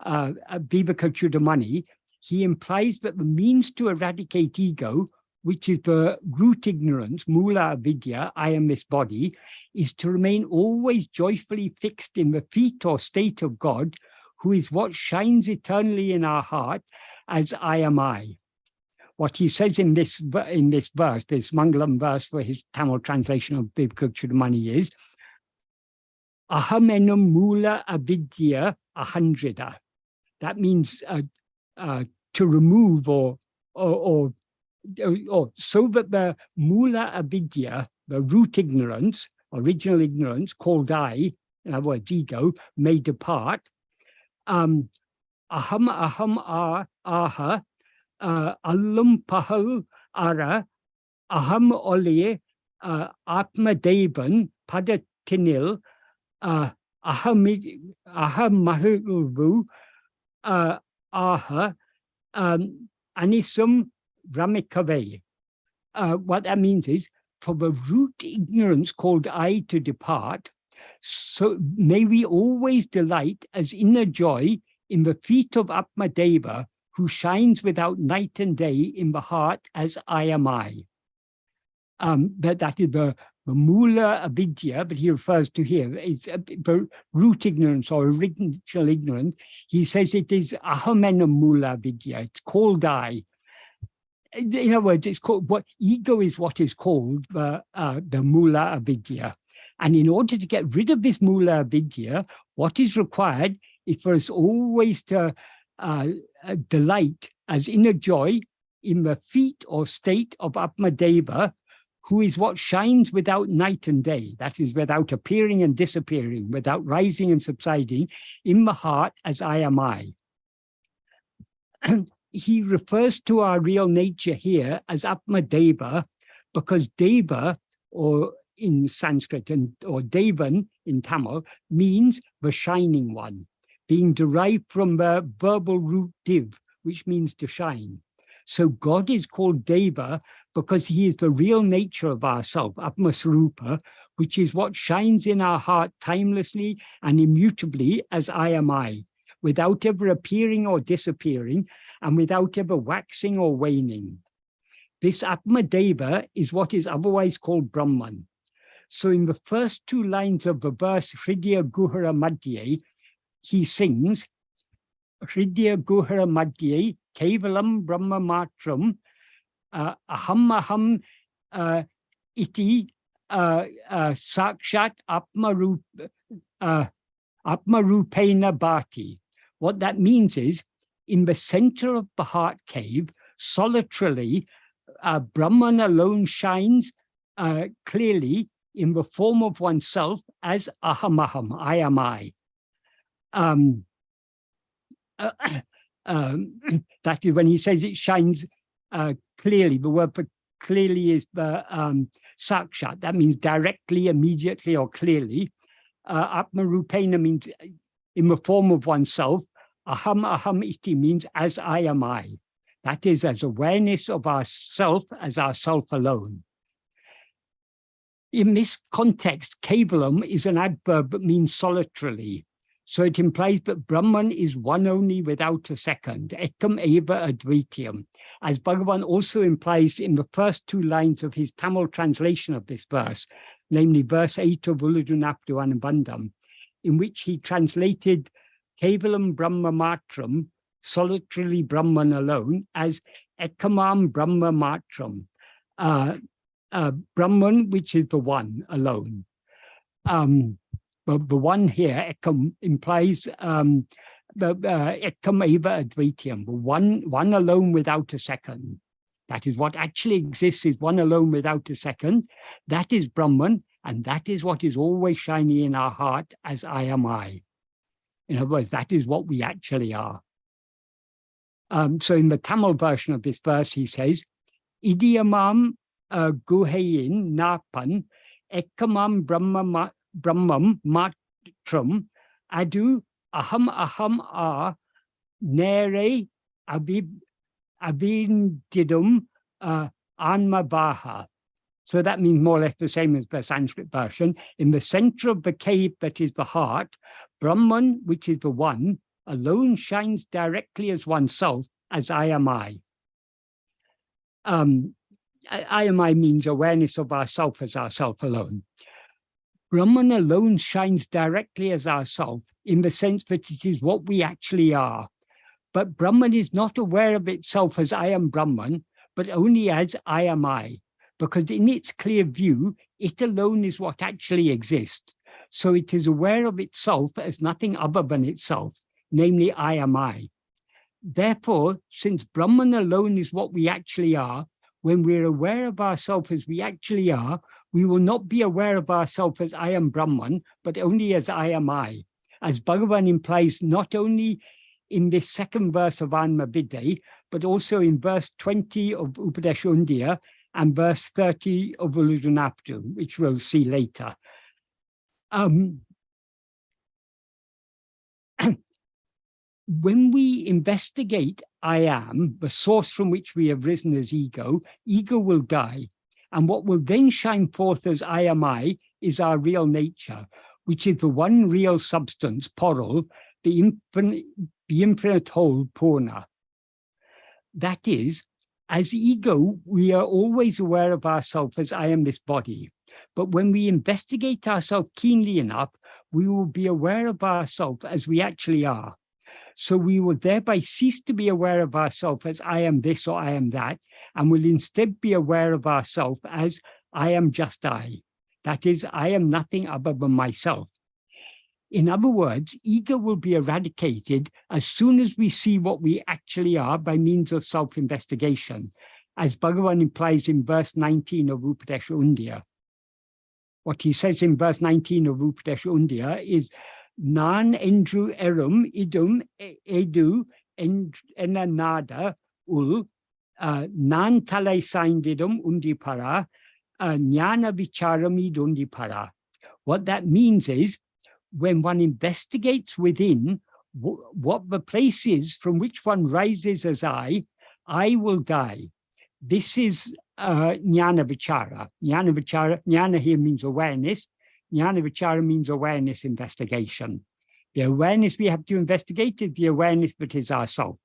Viveka Chudamani, he implies that the means to eradicate ego, which is the root ignorance, mula avidya, I am this body, is to remain always joyfully fixed in the feet or state of God, who is what shines eternally in our heart as I am I. What he says in this verse, this Mangalam verse for his Tamil translation of Viveka Chudamani is, Ahamenum mula avidya ahandrida. That means to remove or so that the mula avidya, the root ignorance, original ignorance, called I, in other words, ego, may depart. Aham aha, allum pahal ara, aham ole, atma devan, padatinil, aham mahuru, aha, anisum ramikave. What that means is, for the root ignorance called I to depart, so may we always delight as inner joy in the feet of Atmadeva, who shines without night and day in the heart as I am I. That is the mula avidya, but he refers to here, is the root ignorance or original ignorance. He says it is ahamena mula avidya, it's called I. In other words, it's called, what ego is what is called the mula avidya. And in order to get rid of this mula avidya, what is required is for us always to delight as inner joy in the feet or state of Atmadeva, who is what shines without night and day, that is, without appearing and disappearing, without rising and subsiding, in the heart as I am I. He refers to our real nature here as Atmadeva, because Deva, or in Sanskrit, or Devan in Tamil, means the shining one, being derived from the verbal root div, which means to shine. So God is called Deva because he is the real nature of ourself, Atmasrupa, which is what shines in our heart timelessly and immutably as I am I, without ever appearing or disappearing, and without ever waxing or waning. This Atmadeva is what is otherwise called Brahman. So in the first two lines of the verse, Hridya Guhara Madhye, he sings, Hridya Guhara Madhye, Kevalam Brahma Matram, Aham Aham Iti Sakshat Atmarupena Bhati. What that means is, in the center of the heart cave, solitarily, Brahman alone shines clearly in the form of oneself as aham aham, I am I. That is when he says it shines clearly. The word for clearly is sakshat. That means directly, immediately, or clearly. Atmarupena means in the form of oneself. Aham aham iti means as I am I. That is as awareness of ourself as ourself alone. In this context, Kevalam is an adverb that means solitarily. So it implies that Brahman is one only without a second, ekam eva advitiyam, as Bhagavan also implies in the first two lines of his Tamil translation of this verse, namely verse 8 of Uludunapdu Anubandham, in which he translated Kevalam Brahma Matram, solitarily Brahman alone, as ekamam Brahma Matram, Brahman, which is the one alone. But the one here, ekam, implies ekam eva advitiyam, one alone without a second. That is what actually exists, is one alone without a second. That is Brahman, and that is what is always shining in our heart as I am I. In other words, that is what we actually are. So in the Tamil version of this verse, he says, Idiyamam guhayin napan ekamam brahmam matram adu aham nere avindidum anma vaha. So that means more or less the same as the Sanskrit version. In the center of the cave that is the heart, Brahman, which is the one, alone shines directly as oneself, as I am I. I am I means awareness of ourself as ourself alone. Brahman alone shines directly as ourself in the sense that it is what we actually are. But Brahman is not aware of itself as I am Brahman, but only as I am I, because in its clear view, it alone is what actually exists. So it is aware of itself as nothing other than itself, namely I am I. Therefore, since Brahman alone is what we actually are, when we're aware of ourselves as we actually are, we will not be aware of ourselves as I am Brahman, but only as I am I. As Bhagavan implies not only in this second verse of Anma Viddai, but also in verse 20 of Upadesha Undiyar and verse 30 of Uludunapdu, which we'll see later. When we investigate I am, the source from which we have risen as ego, ego will die. And what will then shine forth as I am I is our real nature, which is the one real substance, Porul, the infinite whole, Purna. That is, as ego, we are always aware of ourselves as I am this body. But when we investigate ourselves keenly enough, we will be aware of ourselves as we actually are. So we will thereby cease to be aware of ourselves as I am this or I am that, and will instead be aware of ourselves as I am just I. That is, I am nothing other than myself. In other words, ego will be eradicated as soon as we see what we actually are by means of self-investigation, as Bhagavan implies in verse 19 of Upadesha Undiyar. What he says in verse 19 of Upadesha Undiyar is, Nan endru erum idum edu enanada ul nan talai saindidum undipara jnana vicharam idundipara. What that means is, when one investigates within what the place is from which one rises as I will die. This is jnana vichara. Jnana here means awareness. Jnana vichara means awareness investigation. The awareness we have to investigate is the awareness that is ourself.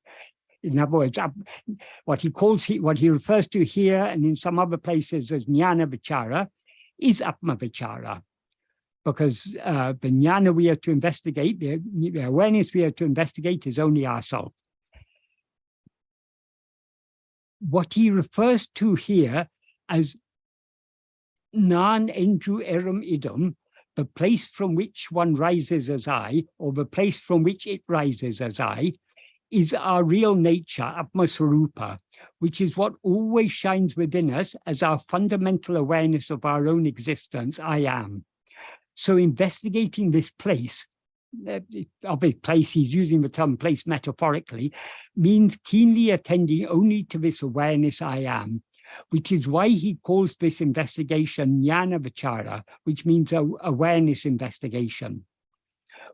In other words, what he refers to here and in some other places as jnana vichara is atma vichara. Because the jnana we are to investigate, the awareness we are to investigate is only ourself. What he refers to here as nan endru erum idum, the place from which one rises as I, or the place from which it rises as I, is our real nature, Atma Swarupa, which is what always shines within us as our fundamental awareness of our own existence, I am. So investigating this place, of his place, he's using the term place metaphorically, means keenly attending only to this awareness I am, which is why he calls this investigation jnana vichara, which means awareness investigation.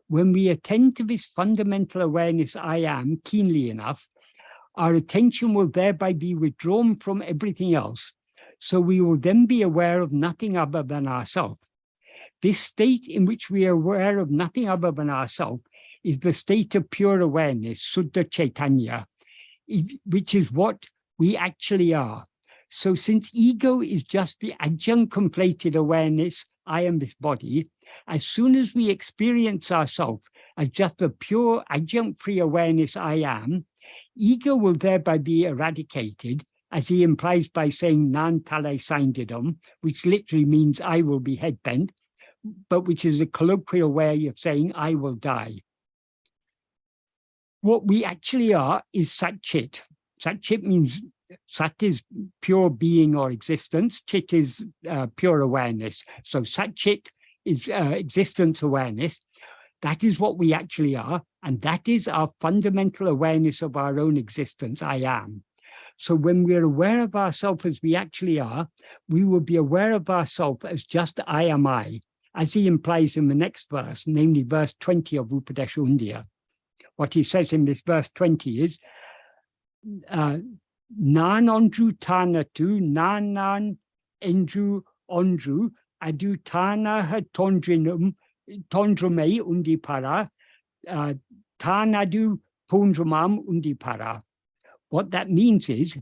When we attend to this fundamental awareness I am keenly enough, our attention will thereby be withdrawn from everything else. So we will then be aware of nothing other than ourselves. This state in which we are aware of nothing other than ourselves is the state of pure awareness, Suddha Chaitanya, which is what we actually are. So since ego is just the adjunct conflated awareness, I am this body, as soon as we experience ourselves as just the pure adjunct-free awareness I am, ego will thereby be eradicated, as he implies by saying nan tale saindidam, which literally means I will be headbent, but which is a colloquial way of saying I will die. What we actually are is Sat-Chit. Sat-Chit means Sat is pure being or existence. Chit is pure awareness. So Sat-Chit is existence awareness. That is what we actually are. And that is our fundamental awareness of our own existence, I am. So when we're aware of ourselves as we actually are, we will be aware of ourselves as just I am I, as he implies in the next verse, namely verse 20 of Upadesha Undiyar. What he says in this verse 20 is, Nan ondru tana tu, nan endru ondru, adu tana ha tondrinum, tondrume undipara, tanadu pundramam undipara. What that means is,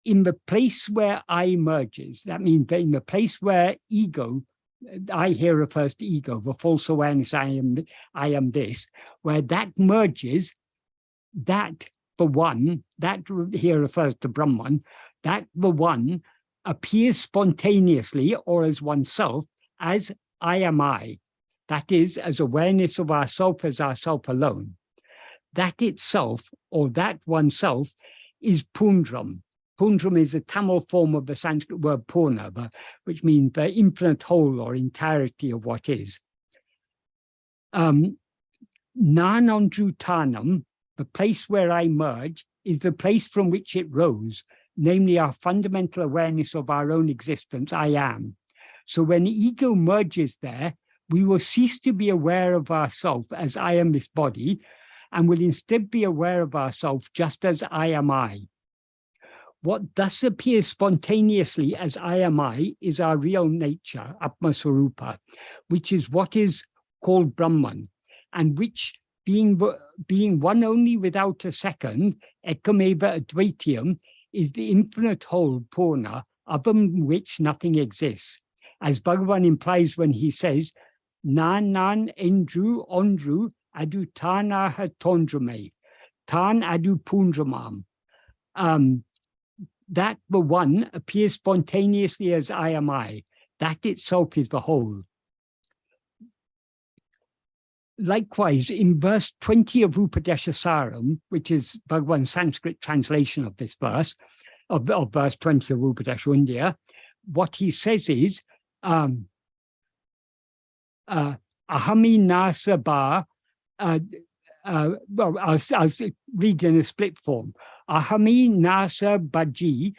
in the place where I emerges, that means that in the place where ego, I here refers to ego, the false awareness I am this, where that merges, that the one, that here refers to Brahman, that the one appears spontaneously or as oneself as I am I. That is, as awareness of ourself as ourself alone. That itself, or that oneself, is Pundram. Pundram is a Tamil form of the Sanskrit word Purna, which means the infinite whole or entirety of what is. Nanandru Tanam, the place where I merge, is the place from which it rose, namely our fundamental awareness of our own existence, I am. So when ego merges there, we will cease to be aware of ourselves as I am this body, and will instead be aware of ourselves just as I am I. What thus appears spontaneously as I am I is our real nature, Atma Swarupa, which is what is called Brahman, and which, being one only without a second, Ekameva Advaitiyam, is the infinite whole, Purna, other than which nothing exists. As Bhagavan implies when he says, Nan endru ondru adu tanaha tondrume, tan adu pundramam. That the one appears spontaneously as I am I. That itself is the whole. Likewise, in verse 20 of Upadesha Saram, which is Bhagavan's Sanskrit translation of this verse, of verse 20 of Upadesha Undiyar, what he says is, Ahami nasaba, well, I'll read in a split form. Ahami nasa baji,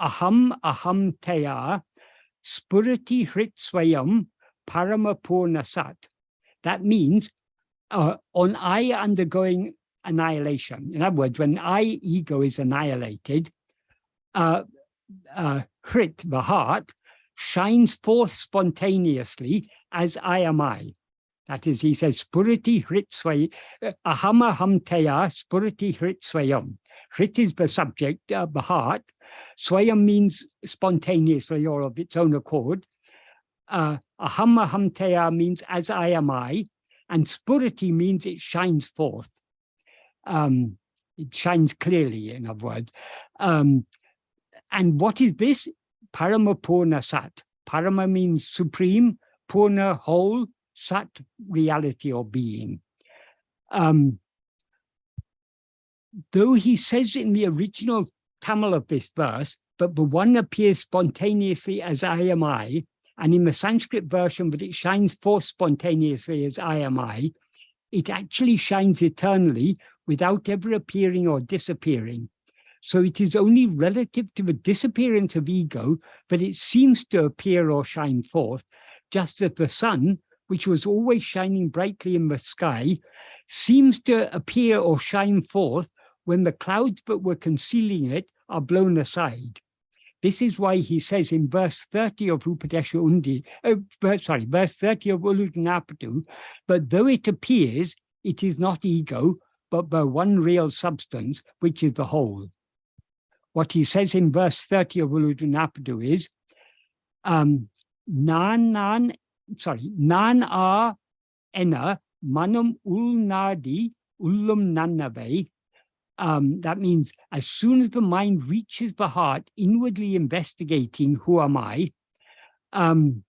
aham taya, spurati hrit swayam, paramapurna sat. That means on I undergoing annihilation. In other words, when I, ego, is annihilated, hrit, the heart, shines forth spontaneously as I am I. That is, he says, spurati hrit swayam, aham teya, spurati hrit swayam. Hrit is the subject, the heart. Swayam means spontaneously or of its own accord. Aham teya means as I am I. And spurati means it shines forth. It shines clearly, in other words. And what is this? Paramapurna sat. Parama means supreme, purna, whole, sat, reality or being. Though he says in the original Tamil of this verse, but the one appears spontaneously as I am I, and in the Sanskrit version that it shines forth spontaneously as I am I, it actually shines eternally without ever appearing or disappearing. So it is only relative to the disappearance of ego that it seems to appear or shine forth, just as the sun, which was always shining brightly in the sky, seems to appear or shine forth when the clouds that were concealing it are blown aside. This is why he says in verse 30 of Upadesha Undi, verse 30 of Uludunapadu, but though it appears, it is not ego, but by one real substance, which is the whole. What he says in verse 30 of Uludunapadu is, nan a ena manam ulnadi ullum nannave. That means as soon as the mind reaches the heart, inwardly investigating who am I, nan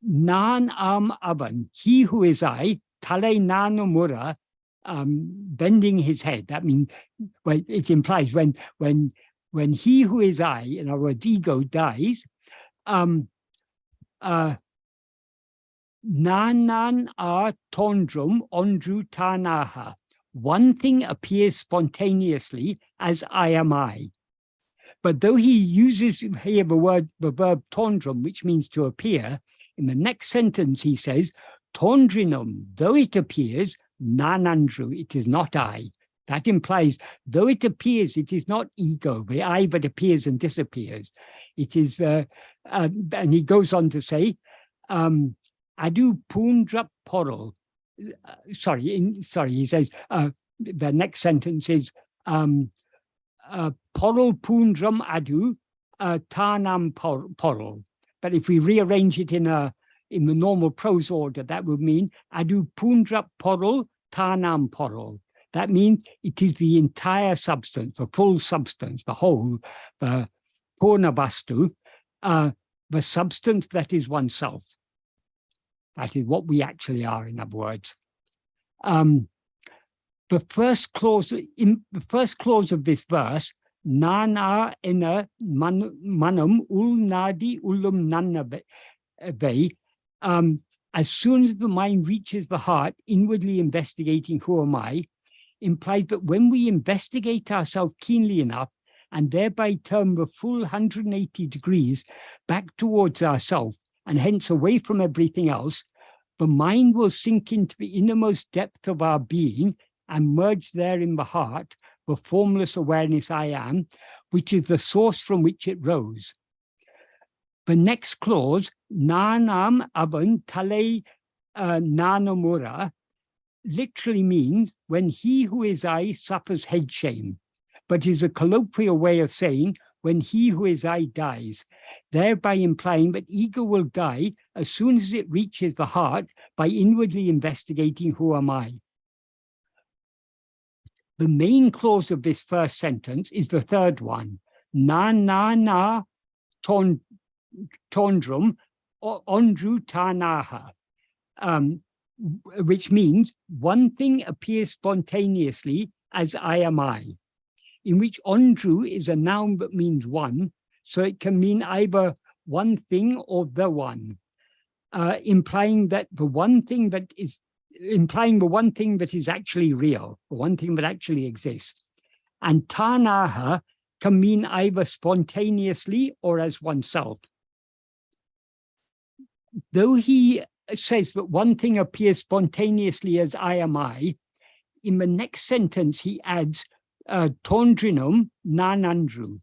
avan, he who is I, tale nanamura, bending his head. That means, well, it implies when he who is I, in other words, ego, dies, nanan a tondrum ondru tanaha. One thing appears spontaneously as I am I. But though he uses here the verb tondrum, which means to appear, in the next sentence he says, tondrinum, though it appears, nanandru, it is not I. That implies, though it appears, it is not ego, the I that appears and disappears. It is, and he goes on to say, adu pundrap porol. He says, the next sentence is, porol pundram adu tanam porol. But if we rearrange it in the normal prose order, that would mean adu pundrap porol tanam porol. That means it is the entire substance, the full substance, the whole, the purnavastu, the substance that is oneself. That is what we actually are, in other words. The first clause of this verse, nana ena manam ul nadi ulum nannabe, as soon as the mind reaches the heart, inwardly investigating who am I, implies that when we investigate ourselves keenly enough and thereby turn the full 180 degrees back towards ourselves, and hence away from everything else, the mind will sink into the innermost depth of our being and merge there in the heart, the formless awareness I am, which is the source from which it rose. The next clause, nanam avan tale nanamura, literally means when he who is I suffers head shame, but is a colloquial way of saying when he who is I dies, thereby implying that ego will die as soon as it reaches the heart by inwardly investigating who am I. The main clause of this first sentence is the third one, na tondrum ondru tanaha, which means one thing appears spontaneously as I am I, in which ondru is a noun that means one, so it can mean either one thing or the one, implying the one thing that is actually real, the one thing that actually exists. And tanaha can mean either spontaneously or as oneself. Though he says that one thing appears spontaneously as I am I, in the next sentence he adds tondrinum nanandru.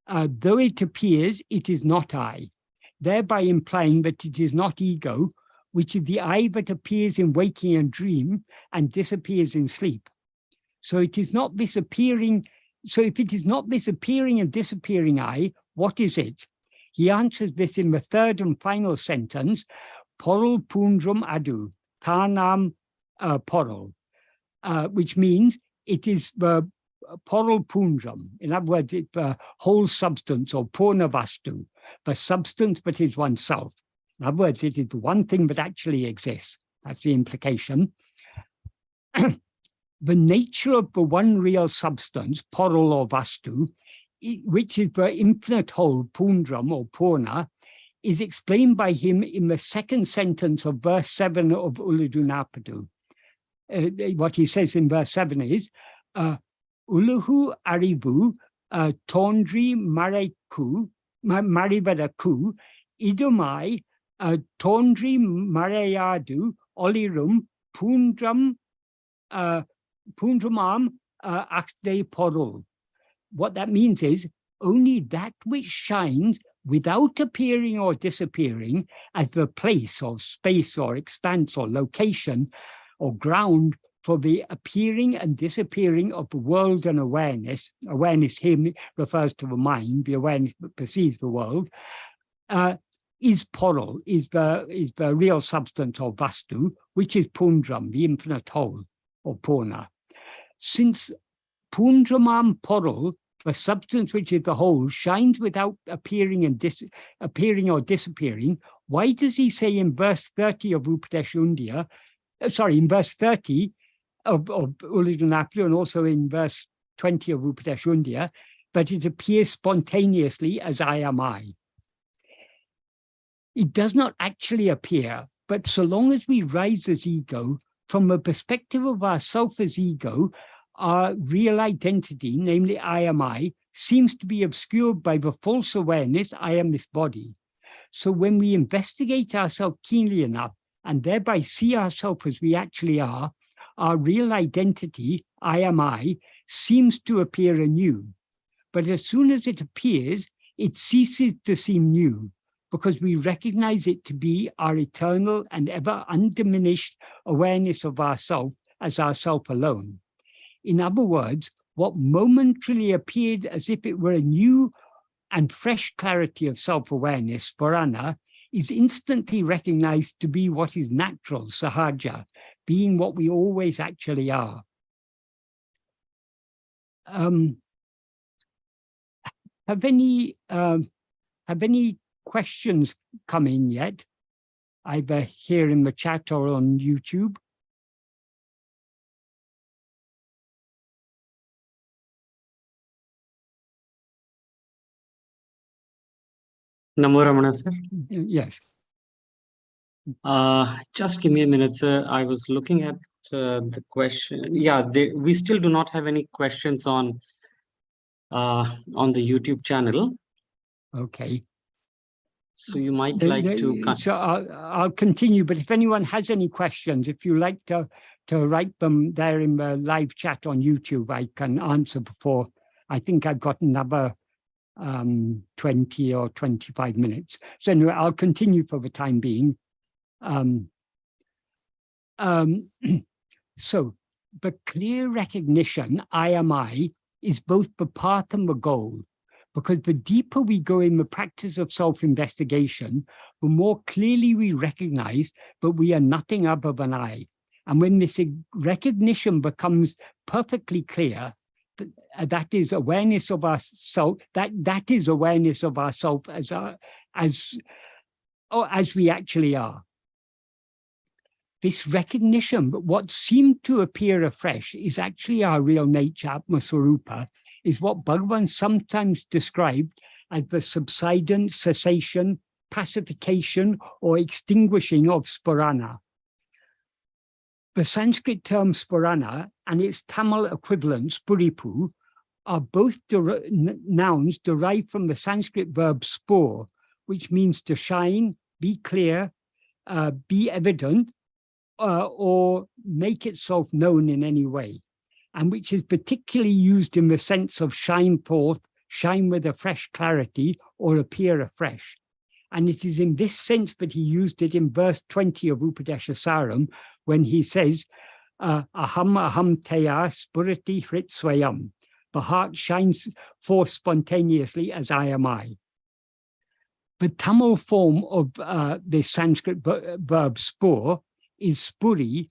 Though it appears, it is not I, thereby implying that it is not ego, which is the I that appears in waking and dream and disappears in sleep. So it is not this appearing. So if it is not this appearing and disappearing I, what is it? He answers this in the third and final sentence, porol pundrum adu, tanam porol, which means it is the porol pundram. In other words, it's the whole substance or purnavastu, the substance that is oneself. In other words, it is the one thing that actually exists. That's the implication. The nature of the one real substance, porol or vastu, which is the infinite whole, pundram or purna, is explained by him in the second sentence of verse 7 of Uludunapadu. What he says in verse 7 is, Uluhu aribu tondri maribadaku idumai tondri marayadu olirum pundramam akde porul. What that means is only that which shines without appearing or disappearing as the place or space or expanse or location or ground for the appearing and disappearing of the world and awareness. Awareness here refers to the mind, the awareness that perceives the world, is Poro, is the real substance or Vastu, which is Pundram, the infinite whole, or Purna. Since Pundramam Poro, the substance which is the whole, shines without appearing or disappearing, why does he say in verse 30 of Upadeshundya, in verse 30 of Ulladu and also in verse 20 of Upadeshundya, but it appears spontaneously as I am I? It does not actually appear, but so long as we rise as ego, from the perspective of ourself as ego, our real identity, namely I am I, seems to be obscured by the false awareness, I am this body. So when we investigate ourselves keenly enough and thereby see ourselves as we actually are, our real identity, I am I, seems to appear anew. But as soon as it appears, it ceases to seem new, because we recognize it to be our eternal and ever undiminished awareness of ourself as ourself alone. In other words, what momentarily appeared as if it were a new and fresh clarity of self-awareness, Purana, is instantly recognized to be what is natural, sahaja, being what we always actually are. Have any questions come in yet, either here in the chat or on YouTube? Namo Ramana, sir. Yes. Just give me a minute, sir. I was looking at the question. Yeah, we still do not have any questions on the YouTube channel. Okay. So you might like to. So I'll continue, but if anyone has any questions, if you like to write them there in the live chat on YouTube, I can answer before. I think I've got another 20 or 25 minutes. So anyway, I'll continue for the time being. So the clear recognition, I am I, is both the path and the goal, because the deeper we go in the practice of self-investigation, the more clearly we recognize that we are nothing other than I. And when this recognition becomes perfectly clear, that is awareness of ourself, that is awareness of ourself as we actually are. This recognition, but what seemed to appear afresh is actually our real nature, Atma Swarupa, is what Bhagavan sometimes described as the subsidence, cessation, pacification, or extinguishing of Spurana. The Sanskrit term Spurana and its Tamil equivalent Spuripu are both nouns derived from the Sanskrit verb spur, which means to shine, be clear, be evident, or make itself known in any way, and which is particularly used in the sense of shine forth, shine with a fresh clarity, or appear afresh. And it is in this sense that he used it in verse 20 of Upadeshasaram, when he says, Aham aham teya spurati hrit swayam. The heart shines forth spontaneously as I am I. The Tamil form of this Sanskrit verb spur is spuri,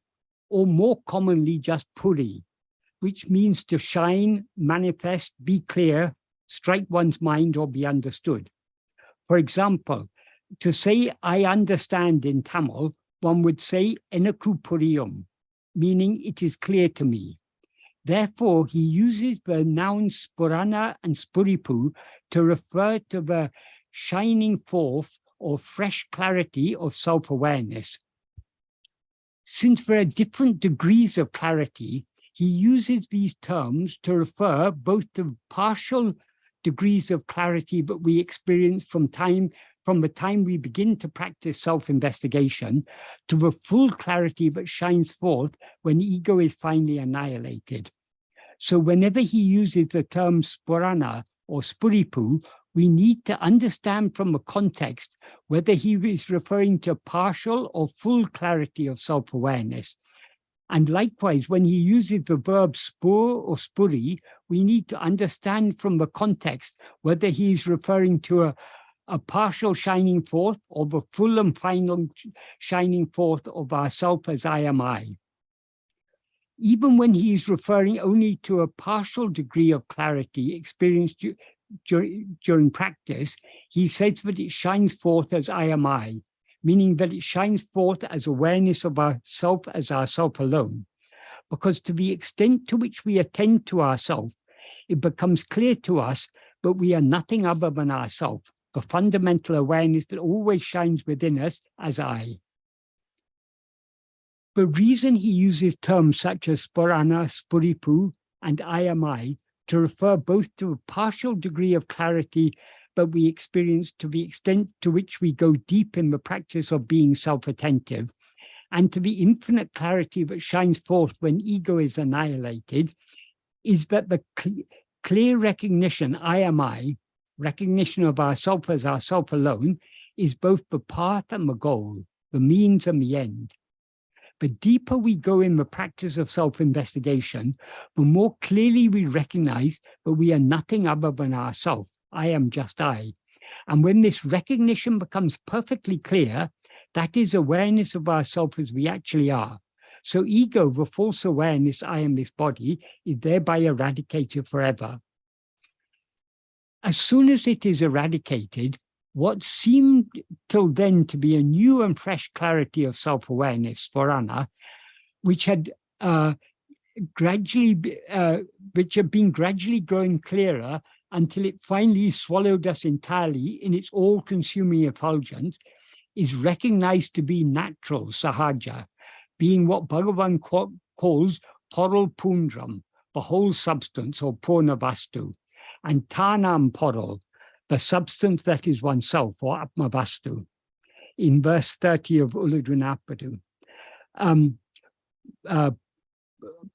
or more commonly just puri, which means to shine, manifest, be clear, strike one's mind, or be understood. For example, to say I understand in Tamil, one would say enakku puriyum, meaning it is clear to me. Therefore, he uses the nouns spurana and spuripu to refer to the shining forth or fresh clarity of self-awareness. Since there are different degrees of clarity, he uses these terms to refer both to partial degrees of clarity that we experience from the time we begin to practice self-investigation to the full clarity that shines forth when ego is finally annihilated. So whenever he uses the term spurana or Spuripu, we need to understand from a context whether he is referring to partial or full clarity of self-awareness. And likewise, when he uses the verb spur or spuri, we need to understand from the context whether he is referring to a partial shining forth or the full and final shining forth of ourself as I am I. Even when he is referring only to a partial degree of clarity experienced during practice, he says that it shines forth as I am I, meaning that it shines forth as awareness of ourself as ourself alone. Because to the extent to which we attend to ourself, it becomes clear to us that we are nothing other than ourself, the fundamental awareness that always shines within us as I. The reason he uses terms such as Spurana, Spuripu, and I am I to refer both to a partial degree of clarity that we experience to the extent to which we go deep in the practice of being self-attentive, and to the infinite clarity that shines forth when ego is annihilated, is that the clear recognition, I am I, recognition of ourself as ourself alone, is both the path and the goal, the means and the end. The deeper we go in the practice of self-investigation, the more clearly we recognize that we are nothing other than ourself. I am just I. And when this recognition becomes perfectly clear, that is awareness of ourself as we actually are. So ego, the false awareness, I am this body, is thereby eradicated forever. As soon as it is eradicated, what seemed till then to be a new and fresh clarity of self-awareness, Spurana, which had been gradually growing clearer until it finally swallowed us entirely in its all-consuming effulgence, is recognized to be natural, sahaja, being what Bhagavan calls Poral Pundram, the whole substance, or Purna Vastu, and Tanam Poral, the substance that is oneself, or Atma Vastu, in verse 30 of Uladunapadu.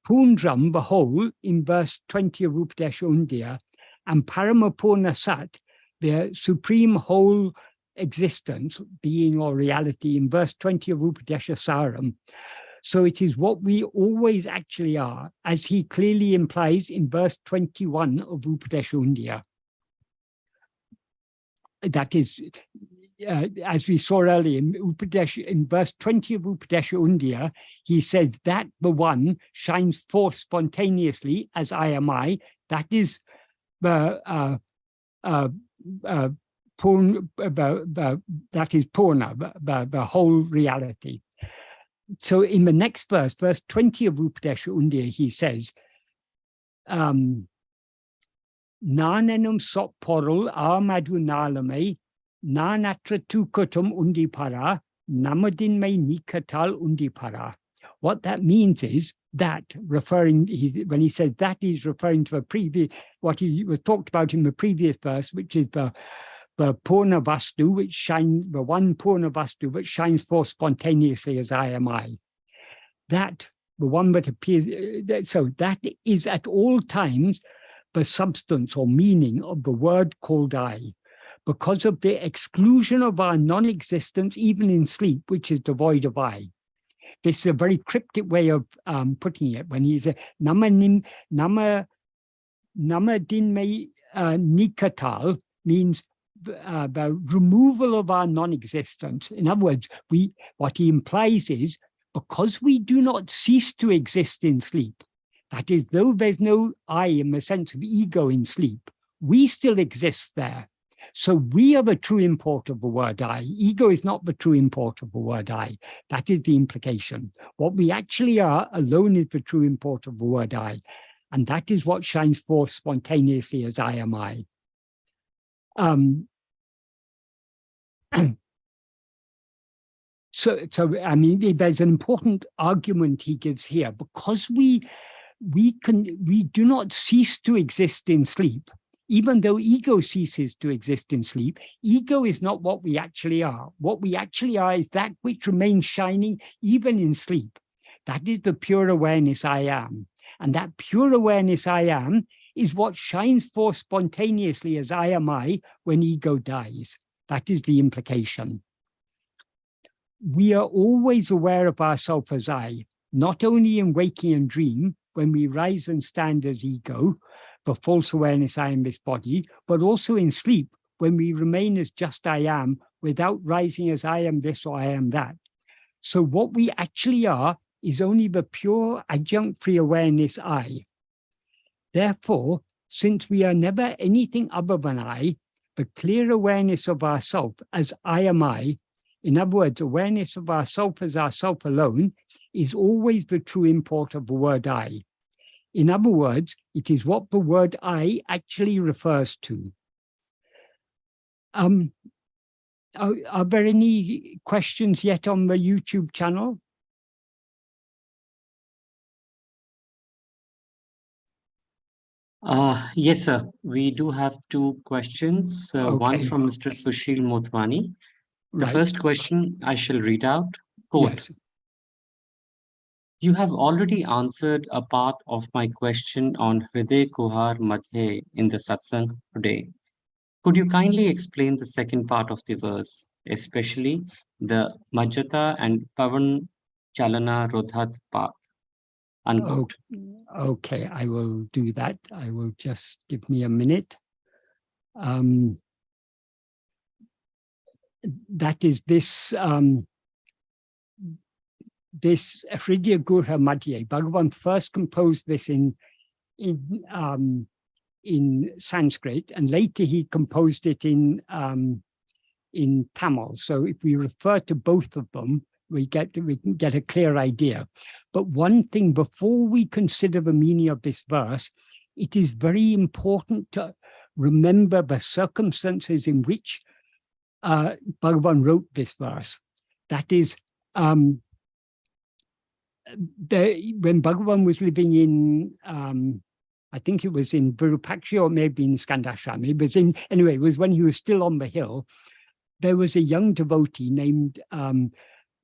Pundram, the whole, in verse 20 of Upadesha Undiyar, and Paramapurna Sat, the supreme whole existence, being or reality, in verse 20 of Upadesha Saram. So it is what we always actually are, as he clearly implies in verse 21 of Upadesha Undiyar. That is, as we saw earlier in verse 20 of Upadesha Undiyar, he says that the one shines forth spontaneously as I am I. That is that is Purna, the whole reality. So in the next verse, verse 20 of Upadesha Undiyar, he says, Nananum sop porul amadu nalame, nanatra tukutum undipara, namadin me nikatal undipara. What that means is that, when he says that, he's referring to what he was talked about in the previous verse, which is the Purna Vastu, the one Purna Vastu which shines forth spontaneously as I am I. That, the one that appears, so that is at all times the substance or meaning of the word called I, because of the exclusion of our non-existence even in sleep, which is devoid of I. This is a very cryptic way of putting it when he says namadin me nikatal, means the removal of our non-existence. In other words, what he implies is, because we do not cease to exist in sleep, that is, though there's no I in the sense of ego in sleep, we still exist there. So we are the true import of the word I. Ego is not the true import of the word I. That is the implication. What we actually are alone is the true import of the word I. And that is what shines forth spontaneously as I am I. So I mean, there's an important argument he gives here. Because we do not cease to exist in sleep, even though ego ceases to exist in sleep. Ego is not what we actually are. What we actually are is that which remains shining even in sleep. That is the pure awareness I am. And that pure awareness I am is what shines forth spontaneously as I am I when ego dies. That is the implication. We are always aware of ourselves as I, not only in waking and dream, when we rise and stand as ego, the false awareness I am this body, but also in sleep, when we remain as just I am, without rising as I am this or I am that. So what we actually are is only the pure adjunct-free awareness I. Therefore, since we are never anything other than I, the clear awareness of ourself as I am I, in other words, awareness of ourself as ourself alone, is always the true import of the word I. In other words, it is what the word I actually refers to. Are there any questions yet on the YouTube channel? Yes, sir. We do have two questions. One Okay. from Mr. Sushil Motwani. The Right. first question I shall read out. Quote, Yes. you have already answered a part of my question on Hriday Kuhar Madhye in the Satsang today. Could you kindly explain the second part of the verse, especially the Majjata and Pavan Chalana Rodhat part? Unquote. Okay, I will do that. I will just give me a minute. That is this this Hridaya Gurha Madhye. Bhagavan first composed this in Sanskrit, and later he composed it in Tamil. So if we refer to both of them, we can get a clear idea. But one thing, before we consider the meaning of this verse, it is very important to remember the circumstances in which Bhagavan wrote this verse. That is, when Bhagavan was living in, I think it was in Virupaksha or maybe in Skandashram. It was anyway, it was when he was still on the hill. There was a young devotee named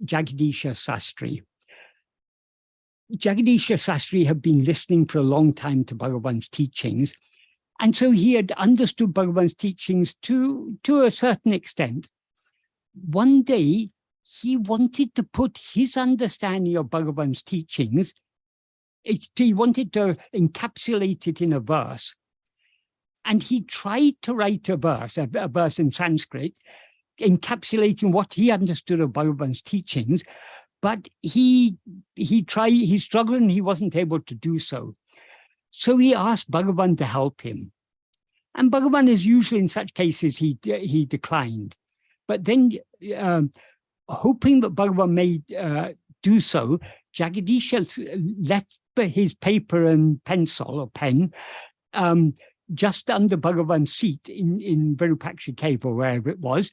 Jagadisha Sastri. Jagadisha Sastri had been listening for a long time to Bhagavan's teachings, and so he had understood Bhagavan's teachings to a certain extent. One day, he wanted to put his understanding of Bhagavan's teachings, he wanted to encapsulate it in a verse. And he tried to write a verse in Sanskrit, encapsulating what he understood of Bhagavan's teachings, but he struggled and he wasn't able to do so. So he asked Bhagavan to help him. And Bhagavan, as usual in such cases, he declined. But then, hoping that Bhagavan may do so, Jagadisha left his paper and pencil or pen just under Bhagavan's seat in Virupaksha cave or wherever it was,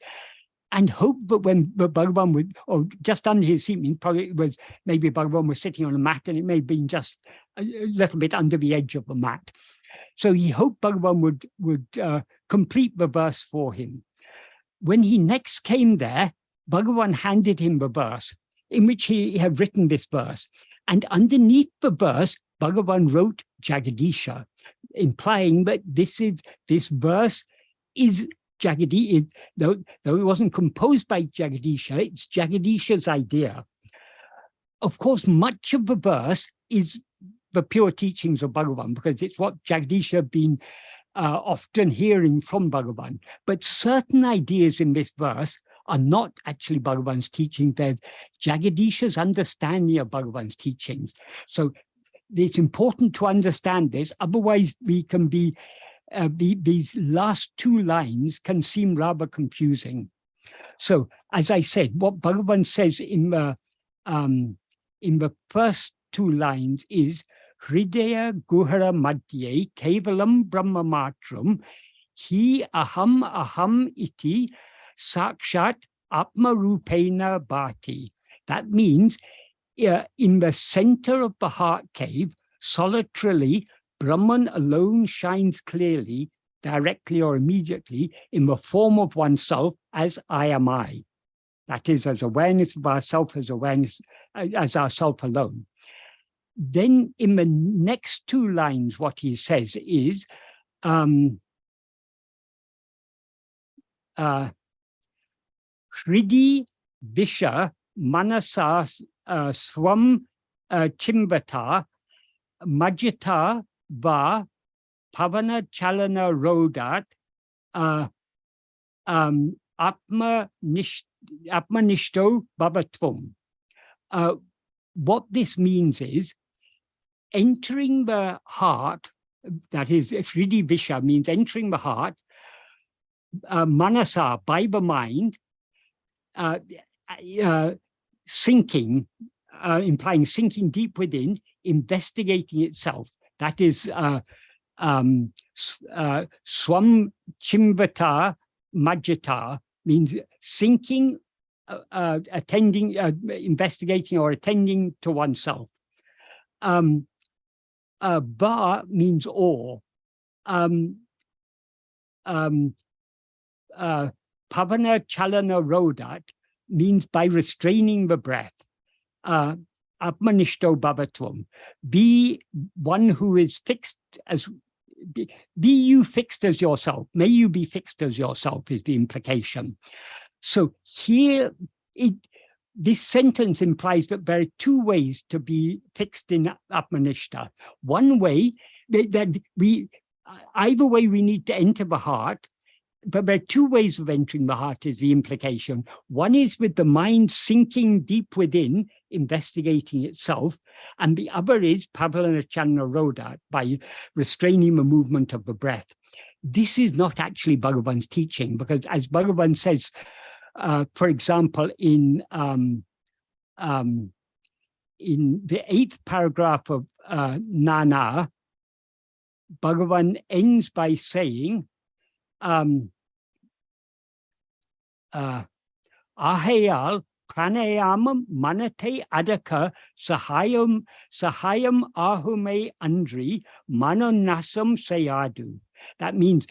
and hoped that when Bhagavan would, or just under his seat, probably it was, maybe Bhagavan was sitting on a mat and it may have been just a little bit under the edge of the mat. So he hoped Bhagavan would complete the verse for him. When he next came there, Bhagavan handed him the verse in which he had written this verse. And underneath the verse, Bhagavan wrote Jagadisha, implying that this verse is Jagadisha, though it wasn't composed by Jagadisha, it's Jagadisha's idea. Of course, much of the verse is the pure teachings of Bhagavan, because it's what Jagadisha had been often hearing from Bhagavan. But certain ideas in this verse are not actually Bhagavan's teaching, they're Jagadisha's understanding of Bhagavan's teachings. So it's important to understand this, otherwise we can these last two lines can seem rather confusing. So, as I said, what Bhagavan says in the first two lines is Hridaya Guhara Madhye Kevalam Brahma Matram Hi Aham Iti Sakshat Atma Rupena Bhati. That means in the center of the heart cave, solitarily, Brahman alone shines clearly, directly or immediately, in the form of oneself as I am I. That is, as awareness of ourself, as awareness as ourself alone. Then in the next two lines, what he says is, Hridi Visha Manasa Swam Chimbata Majita Va Pavana Chalana Rodat Atmanishto Bhavatvam. What this means is entering the heart, that is, Hridi Visha means entering the heart, Manasa, by the mind, sinking, implying sinking deep within, investigating itself. That is Swam Chimvata Majjata, means sinking, attending, investigating or attending to oneself. Ba means awe. Pavana Chalana Rodat means by restraining the breath. Atmanishto Bhavatvam, be one who is fixed as, be you fixed as yourself. May you be fixed as yourself is the implication. So here, this sentence implies that there are two ways to be fixed in Atmanishta. One way, that either way we need to enter the heart, but there are two ways of entering the heart is the implication. One is with the mind sinking deep within, investigating itself, and the other is Pavalana Roda, by restraining the movement of the breath. This is not actually Bhagavan's teaching, because as Bhagavan says, for example, in the 8th paragraph of Nana, Bhagavan ends by saying, Ahayal pranayamam manate adaka sahayam ahume andri manonasam sayadu. That means,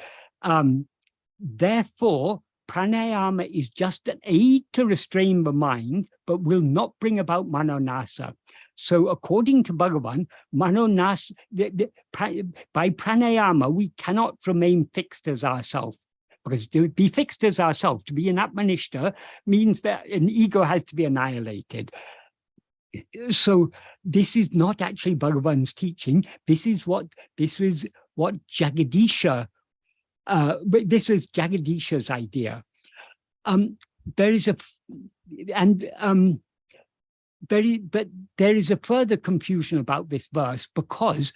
therefore, pranayama is just an aid to restrain the mind, but will not bring about manonasa. So according to Bhagavan, manonasa, by pranayama, we cannot remain fixed as ourselves. Because to be fixed as ourselves, to be an Atmanishta, means that an ego has to be annihilated. So this is not actually Bhagavan's teaching. This is what Jagadisha, this is Jagadisha's idea. There is a further confusion about this verse, because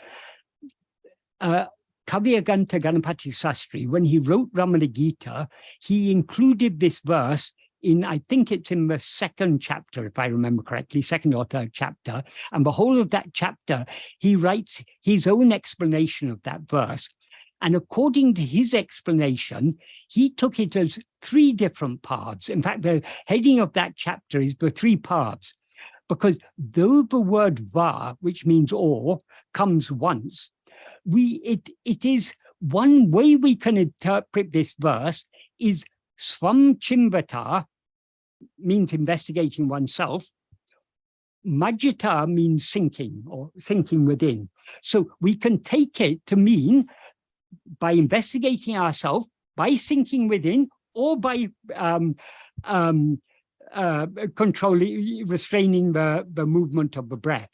Kavyaganta Ganapati Sastri, when he wrote Ramana Gita, he included this verse in, I think it's in the 2nd chapter, if I remember correctly, 2nd or 3rd chapter. And the whole of that chapter, he writes his own explanation of that verse. And according to his explanation, he took it as 3 different paths. In fact, the heading of that chapter is the 3 paths. Because though the word va, which means or, comes once, it is one way we can interpret this verse is swam chimvata, means investigating oneself. Majjita means sinking or sinking within. So we can take it to mean by investigating ourselves, by sinking within, or by controlling, restraining the movement of the breath.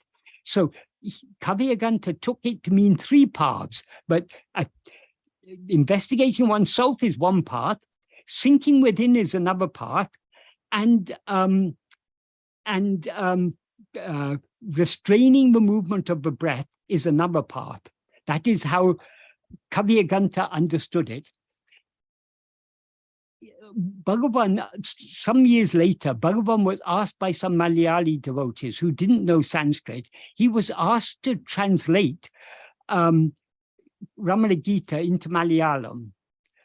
So Kavyaganta took it to mean 3 paths, but investigating oneself is one path, sinking within is another path, and restraining the movement of the breath is another path. That is how Kavyaganta understood it. Bhagavan, some years later, Bhagavan was asked by some Malayali devotees who didn't know Sanskrit. He was asked to translate Ramana Gita into Malayalam.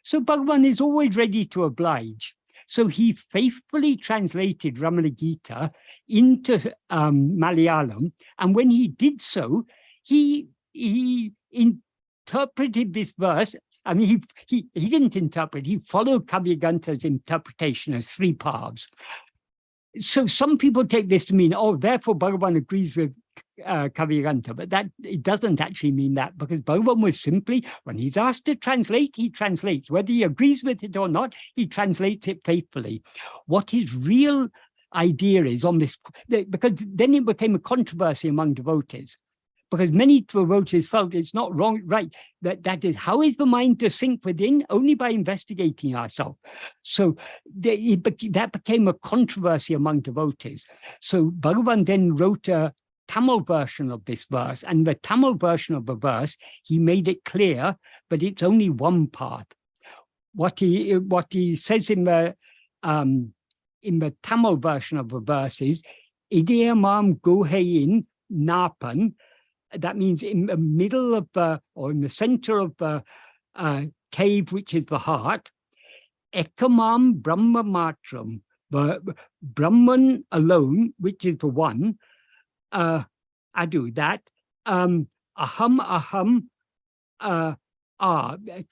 So Bhagavan is always ready to oblige. So he faithfully translated Ramana Gita into Malayalam. And when he did so, he interpreted this verse. I mean, he didn't interpret, he followed Kavyaganta's interpretation as 3 paths. So some people take this to mean, oh, therefore Bhagavan agrees with Kaviranta, but that it doesn't actually mean that, because Bhagavan was simply, when he's asked to translate, he translates. Whether he agrees with it or not, he translates it faithfully. What his real idea is on this, because then it became a controversy among devotees, because many devotees felt it's not wrong, right, that is, how is the mind to sink within? Only by investigating ourselves. So that became a controversy among devotees. So Bhagavan then wrote a Tamil version of this verse, and the Tamil version of the verse, he made it clear, but it's only one part. What he says in the Tamil version of the verse is, Idiyamam Guhayin Napan. That means in the middle of or in the center of the cave, which is the heart. Ekamam Brahma Matram, the Brahman alone, which is the one. Adu, that aham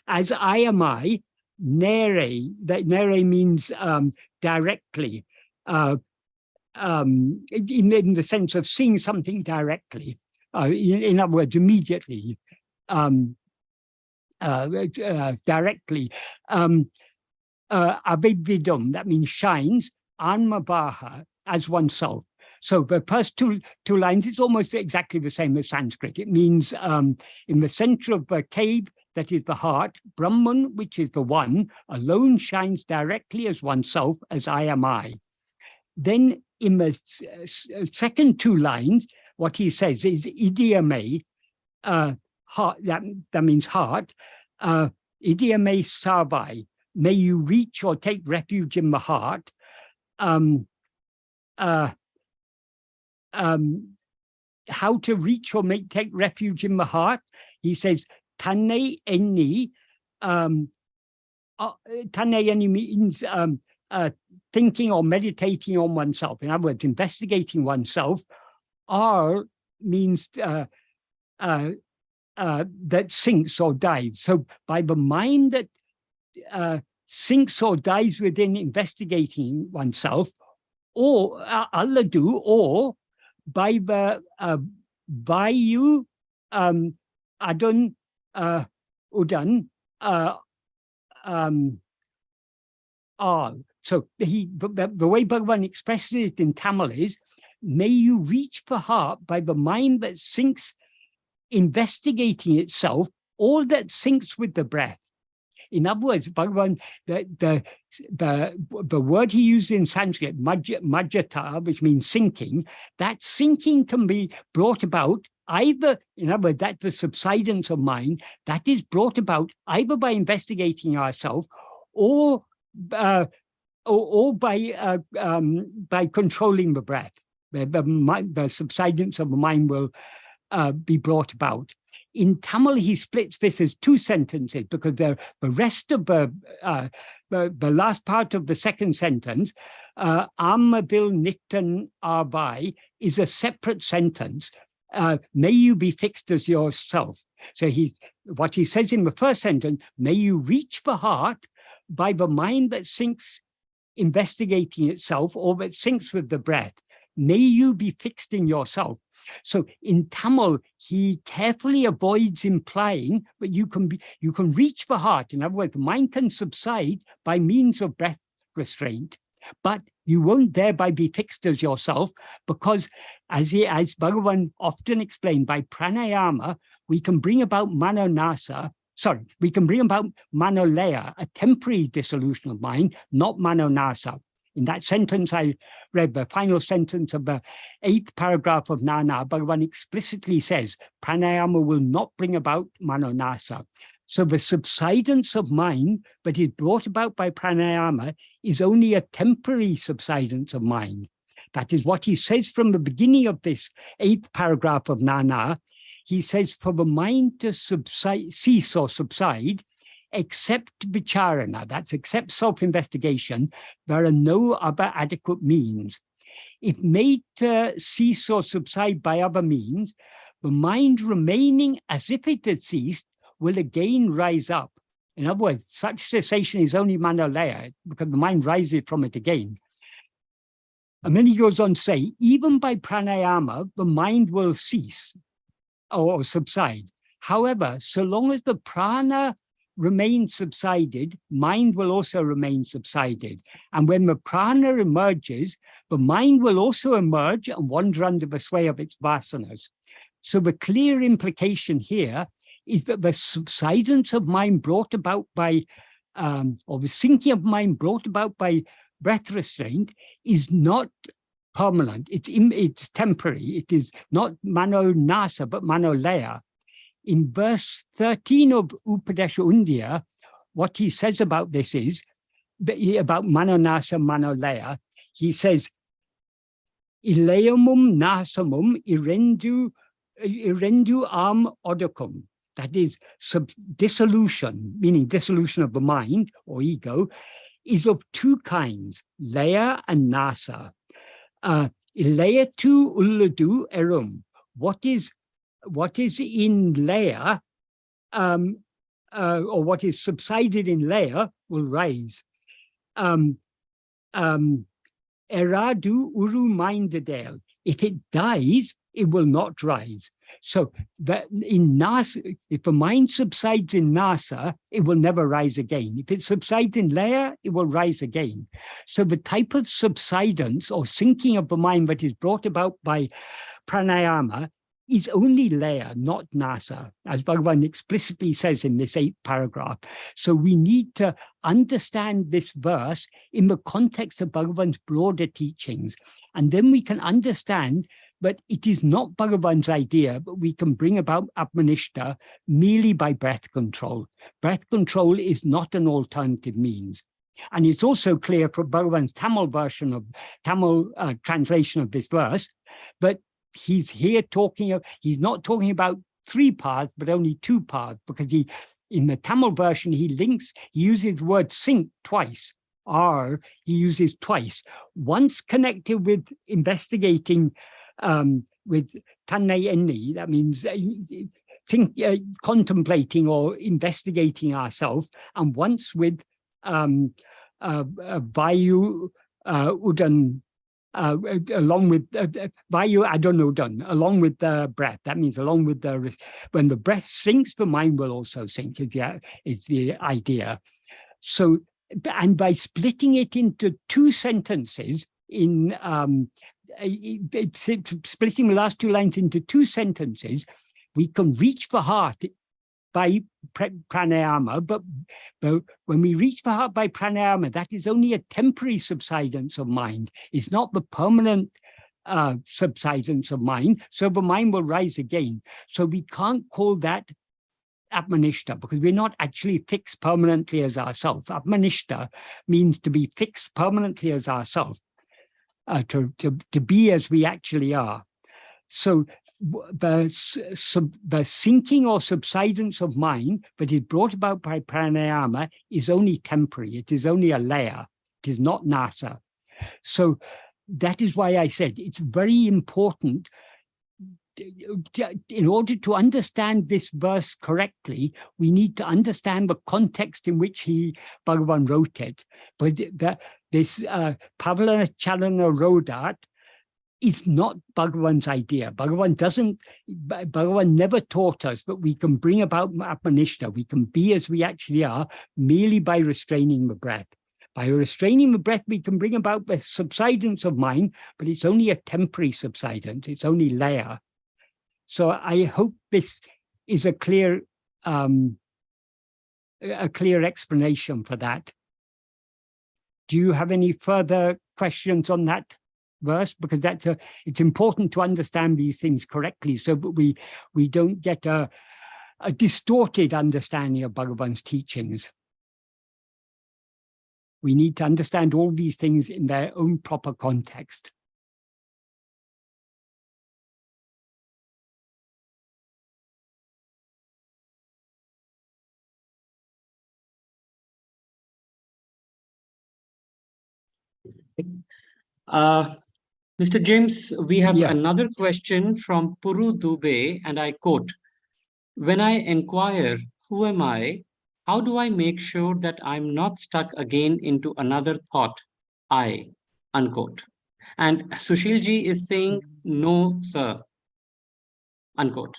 as I am I, nere, that nere means directly, in the sense of seeing something directly, in other words, immediately, directly. Avidvidum, that means shines, Anma as oneself. So the first two lines, it's almost exactly the same as Sanskrit. It means in the center of the cave, that is the heart, Brahman, which is the one, alone shines directly as oneself, as I am I. Then in the second two lines, what he says is Idiyame, heart, that means heart, Idiyame Sarvai, may you reach or take refuge in the heart. How to reach or take refuge in the heart? He says, Tane Eni. Tane Eni means thinking or meditating on oneself. In other words, investigating oneself. R means that sinks or dives. So by the mind that sinks or dives within investigating oneself, or alladu, or by the Vayu Adun Udan all. So the way Bhagavan expresses it in Tamil is, may you reach the heart by the mind that sinks, investigating itself, all that sinks with the breath. In other words, Bhagavan, the word he used in Sanskrit, majjata, which means sinking, that sinking can be brought about either, in other words, that's the subsidence of mind, that is brought about either by investigating ourselves or by controlling the breath. The subsidence of the mind will be brought about. In Tamil, he splits this as two sentences, because the rest of the last part of the second sentence, Amavil Niktan Arbai, is a separate sentence. May you be fixed as yourself. So what he says in the first sentence, may you reach the heart by the mind that sinks, investigating itself, or that sinks with the breath. May you be fixed in yourself. So in Tamil, he carefully avoids implying that you can reach the heart. In other words, the mind can subside by means of breath restraint, but you won't thereby be fixed as yourself, because as Bhagavan often explained, by pranayama, we can bring about manolaya, a temporary dissolution of mind, not manonasa. In that sentence I read, the final sentence of the 8th paragraph of Nana, Bhagavan explicitly says, pranayama will not bring about manonasa. So the subsidence of mind that is brought about by pranayama is only a temporary subsidence of mind. That is what he says from the beginning of this 8th paragraph of Nana. He says, for the mind to cease or subside, except vicharana, that's except self-investigation, there are no other adequate means. If made to cease or subside by other means, the mind remaining as if it had ceased will again rise up. In other words, such cessation is only manolaya, because the mind rises from it again. And then he goes on to say, even by pranayama, the mind will cease or subside. However, so long as the prana remains subsided, mind will also remain subsided. And when the prana emerges, the mind will also emerge and wander under the sway of its vasanas. So the clear implication here is that the subsidence of mind brought about by, or the sinking of mind brought about by breath restraint is not permanent. It's temporary. It is not mano nasa, but mano laya. In verse 13 of Upadesha Undiyar, what he says about this is, about mano nasa, mano laya, he says, ileamum nasamum irendu am odakum. That is, dissolution, meaning dissolution of the mind or ego, is of two kinds, laya and nasa. Ilaya tu ulladu erum. What is in laya, or what is subsided in laya will rise. Eradu uru mindadel. If it dies, it will not rise. So that in nasa, if the mind subsides in nasa, it will never rise again. If it subsides in laya, it will rise again. So the type of subsidence or sinking of the mind that is brought about by pranayama is only laya, not nasa, as Bhagavan explicitly says in this 8th paragraph. So we need to understand this verse in the context of Bhagavan's broader teachings. And then we can understand that it is not Bhagavan's idea, but we can bring about Atmanishta merely by breath control. Breath control is not an alternative means. And it's also clear from Bhagavan's Tamil version of Tamil translation of this verse, but he's here he's not talking about 3 paths, but only 2 paths, because in the Tamil version, he uses the word sink twice, or he uses twice. Once connected with investigating with tanne enni, that means contemplating or investigating ourselves, and once with vayu udan, along with vayu adonudan, along with the breath. That means along with when the breath sinks, the mind will also sink. Is the idea. So, and by splitting it into 2 sentences, splitting the last 2 lines into 2 sentences, we can reach the heart by pranayama, but when we reach the heart by pranayama, that is only a temporary subsidence of mind. It's not the permanent subsidence of mind, so the mind will rise again. So we can't call that Atmanishta, because we're not actually fixed permanently as ourself. Atmanishta means to be fixed permanently as ourself. To be as we actually are. So the sinking or subsidence of mind that is brought about by pranayama is only temporary. It is only a layer. It is not nasa. So that is why I said it's very important. In order to understand this verse correctly, we need to understand the context in which Bhagavan wrote it. But this Pavlana Chalana Rodat is not Bhagavan's idea. Bhagavan never taught us that we can bring about Atmanishta. We can be as we actually are merely by restraining the breath. By restraining the breath, we can bring about the subsidence of mind, but it's only a temporary subsidence. It's only laya. So I hope this is a clear explanation for that. Do you have any further questions on that verse? Because it's important to understand these things correctly, so that we don't get a distorted understanding of Bhagavan's teachings. We need to understand all these things in their own proper context. Mr. James, we have Yes. another question from Puru Dubey, and I quote, "When I inquire, who am I? How do I make sure that I'm not stuck again into another thought, I," unquote. And Sushilji is saying, no, sir, unquote.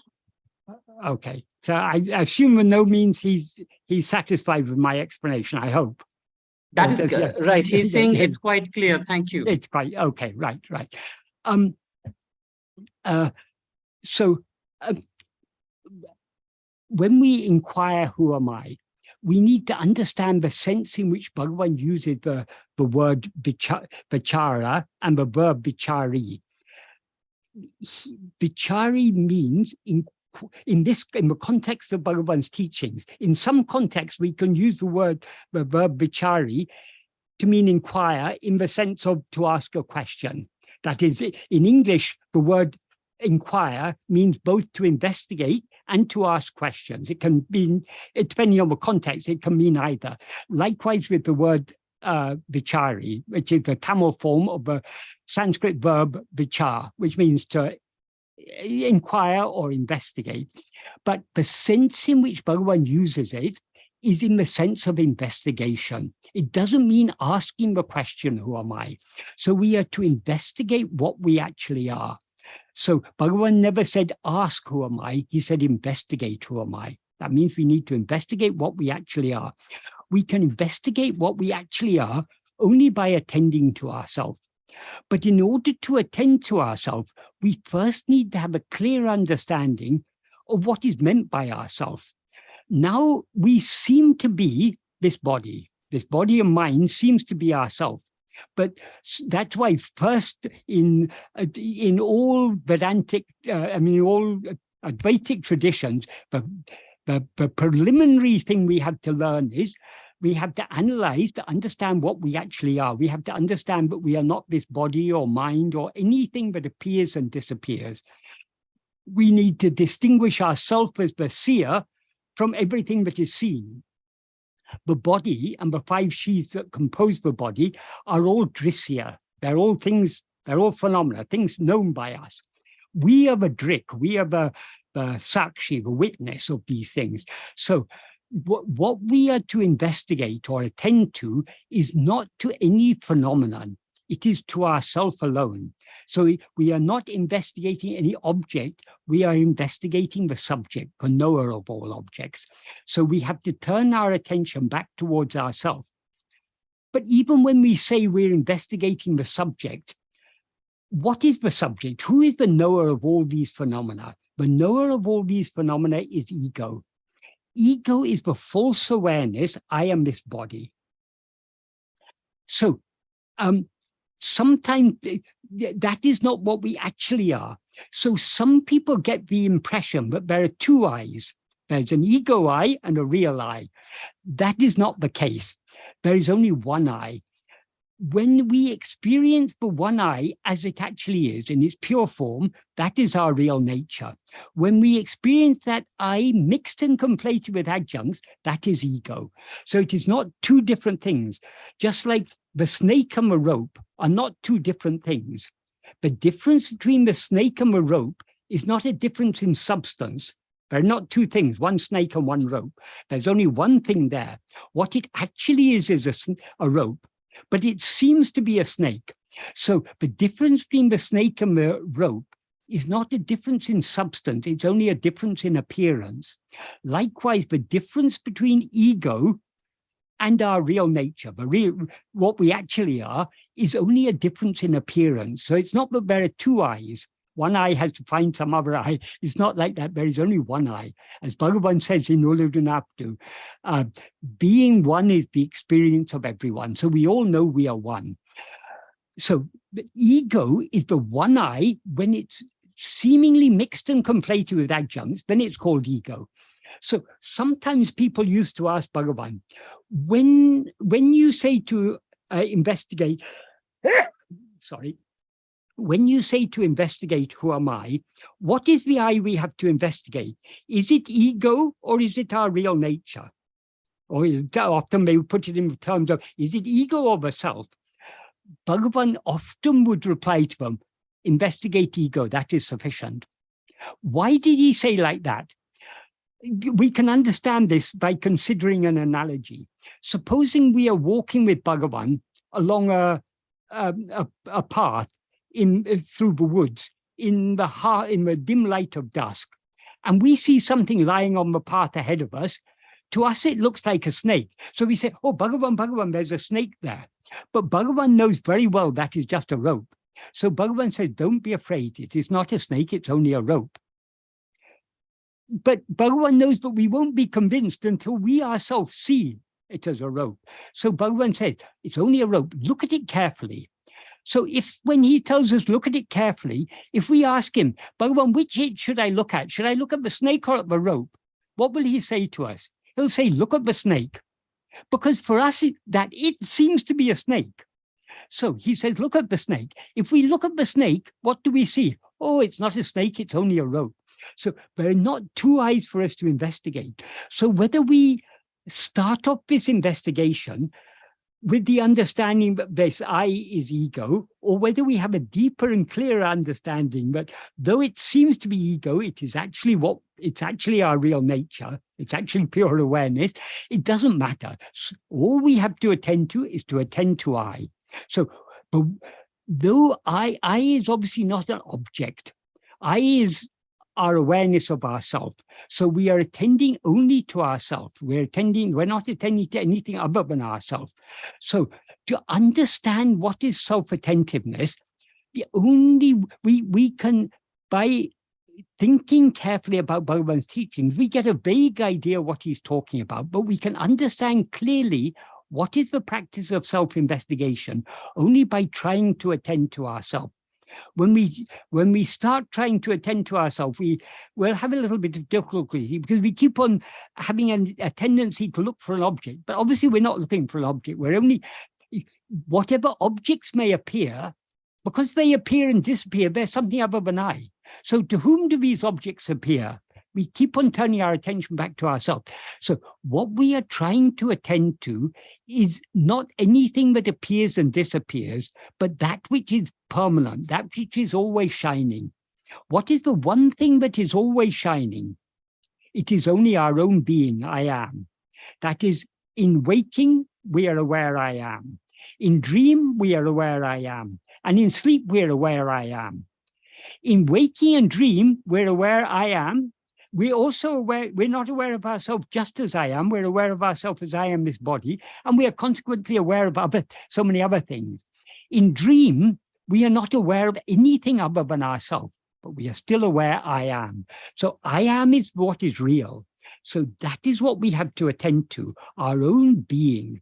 Okay, so I assume the no means he's satisfied with my explanation, I hope. That is right. He's saying yeah, it's quite clear. Thank you. it's quite, okay, right. So when we inquire, who am I, we need to understand the sense in which Bhagavan uses the word vichara and the verb vichari. Vichari means in the context of Bhagavan's teachings. In some contexts, we can use the verb vichari to mean inquire in the sense of to ask a question. That is, in English, the word inquire means both to investigate and to ask questions. It can mean, depending on the context, it can mean either. Likewise with the word vichari, which is the Tamil form of the Sanskrit verb vichar, which means to inquire or investigate. But the sense in which Bhagavan uses it is in the sense of investigation. It doesn't mean asking the question, who am I? So we are to investigate what we actually are. So Bhagavan never said, ask who am I? He said, investigate who am I? That means we need to investigate what we actually are. We can investigate what we actually are only by attending to ourselves. But in order to attend to ourselves, we first need to have a clear understanding of what is meant by ourselves. Now we seem to be this body of mind seems to be ourself. But that's why first in all Vedantic, all Advaitic traditions, the preliminary thing we have to learn is we have to analyze to understand what we actually are. We have to understand that we are not this body or mind or anything that appears and disappears. We need to distinguish ourselves as the seer from everything that is seen. The body and the five sheaths that compose the body are all drishya. They're all things, they're all phenomena, things known by us. We are the drik, we are the sakshi, the witness of these things. So what we are to investigate or attend to is not to any phenomenon. It is to ourself alone. So we are not investigating any object, we are investigating the subject, the knower of all objects. So we have to turn our attention back towards ourselves. But even when we say we're investigating the subject, what is the subject? Who is the knower of all these phenomena? The knower of all these phenomena is ego. Ego is the false awareness, I am this body. So sometimes that is not what we actually are. So some people get the impression that there are two eyes. There's an ego eye and a real eye. That is not the case. There is only one eye. When we experience the one eye as it actually is in its pure form, that is our real nature. When we experience that eye mixed and conflated with adjuncts, that is ego. So it is not two different things. Just like the snake and the rope are not two different things. The difference between the snake and the rope is not a difference in substance. They're not two things, one snake and one rope. There's only one thing there. What it actually is a rope, but it seems to be a snake. So the difference between the snake and the rope is not a difference in substance, it's only a difference in appearance. Likewise, the difference between ego and our real nature, what we actually are, is only a difference in appearance. So it's not that there are two eyes. One eye has to find some other eye. It's not like that. There is only one eye. As Bhagavan says in Uludunaptu, being one is the experience of everyone. So we all know we are one. So the ego is the one eye. When it's seemingly mixed and conflated with adjuncts, then it's called ego. So sometimes people used to ask Bhagavan, when you say to investigate, when you say to investigate who am I, what is the I we have to investigate? Is it ego or is it our real nature? Or often they would put it in terms of, is it ego or the self? Bhagavan often would reply to them, investigate ego, that is sufficient. Why did he say like that? We can understand this by considering an analogy. Supposing we are walking with Bhagavan along a a path through the woods in the dim light of dusk, and we see something lying on the path ahead of us. To us, it looks like a snake. So we say, oh, Bhagavan, Bhagavan, there's a snake there. But Bhagavan knows very well that is just a rope. So Bhagavan says, don't be afraid. It is not a snake, it's only a rope. But Bhagavan knows that we won't be convinced until we ourselves see it as a rope. So Bhagavan says, it's only a rope. Look at it carefully. So when he tells us, look at it carefully, if we ask him, Bhagavan, which it should I look at? Should I look at the snake or at the rope? What will he say to us? He'll say, look at the snake. Because for us, that it seems to be a snake. So he says, look at the snake. If we look at the snake, what do we see? Oh, it's not a snake, it's only a rope. So there are not two eyes for us to investigate. So whether we start off this investigation with the understanding that this I is ego, or whether we have a deeper and clearer understanding that though it seems to be ego, it is actually it's actually our real nature, it's actually pure awareness, it doesn't matter. So all we have to attend to is to attend to I. So though I is obviously not an object, I is our awareness of ourself. So we are attending only to ourself. We're not attending to anything other than ourself. So to understand what is self-attentiveness, we can, by thinking carefully about Bhagavan's teachings, we get a vague idea what he's talking about, but we can understand clearly what is the practice of self-investigation only by trying to attend to ourselves. When we start trying to attend to ourselves, we'll have a little bit of difficulty because we keep on having a tendency to look for an object. But obviously, we're not looking for an object. We're only, whatever objects may appear, because they appear and disappear, there's something other than I. So to whom do these objects appear? We keep on turning our attention back to ourselves. So what we are trying to attend to is not anything that appears and disappears, but that which is permanent, that which is always shining. What is the one thing that is always shining? It is only our own being, I am. That is, in waking, we are aware I am. In dream, we are aware I am. And in sleep, we're aware I am. In waking and dream, we're aware I am. We're also aware, we're not aware of ourselves just as I am. We're aware of ourselves as I am this body. And we are consequently aware of so many other things. In dream, we are not aware of anything other than ourselves, but we are still aware I am. So I am is what is real. So that is what we have to attend to, our own being,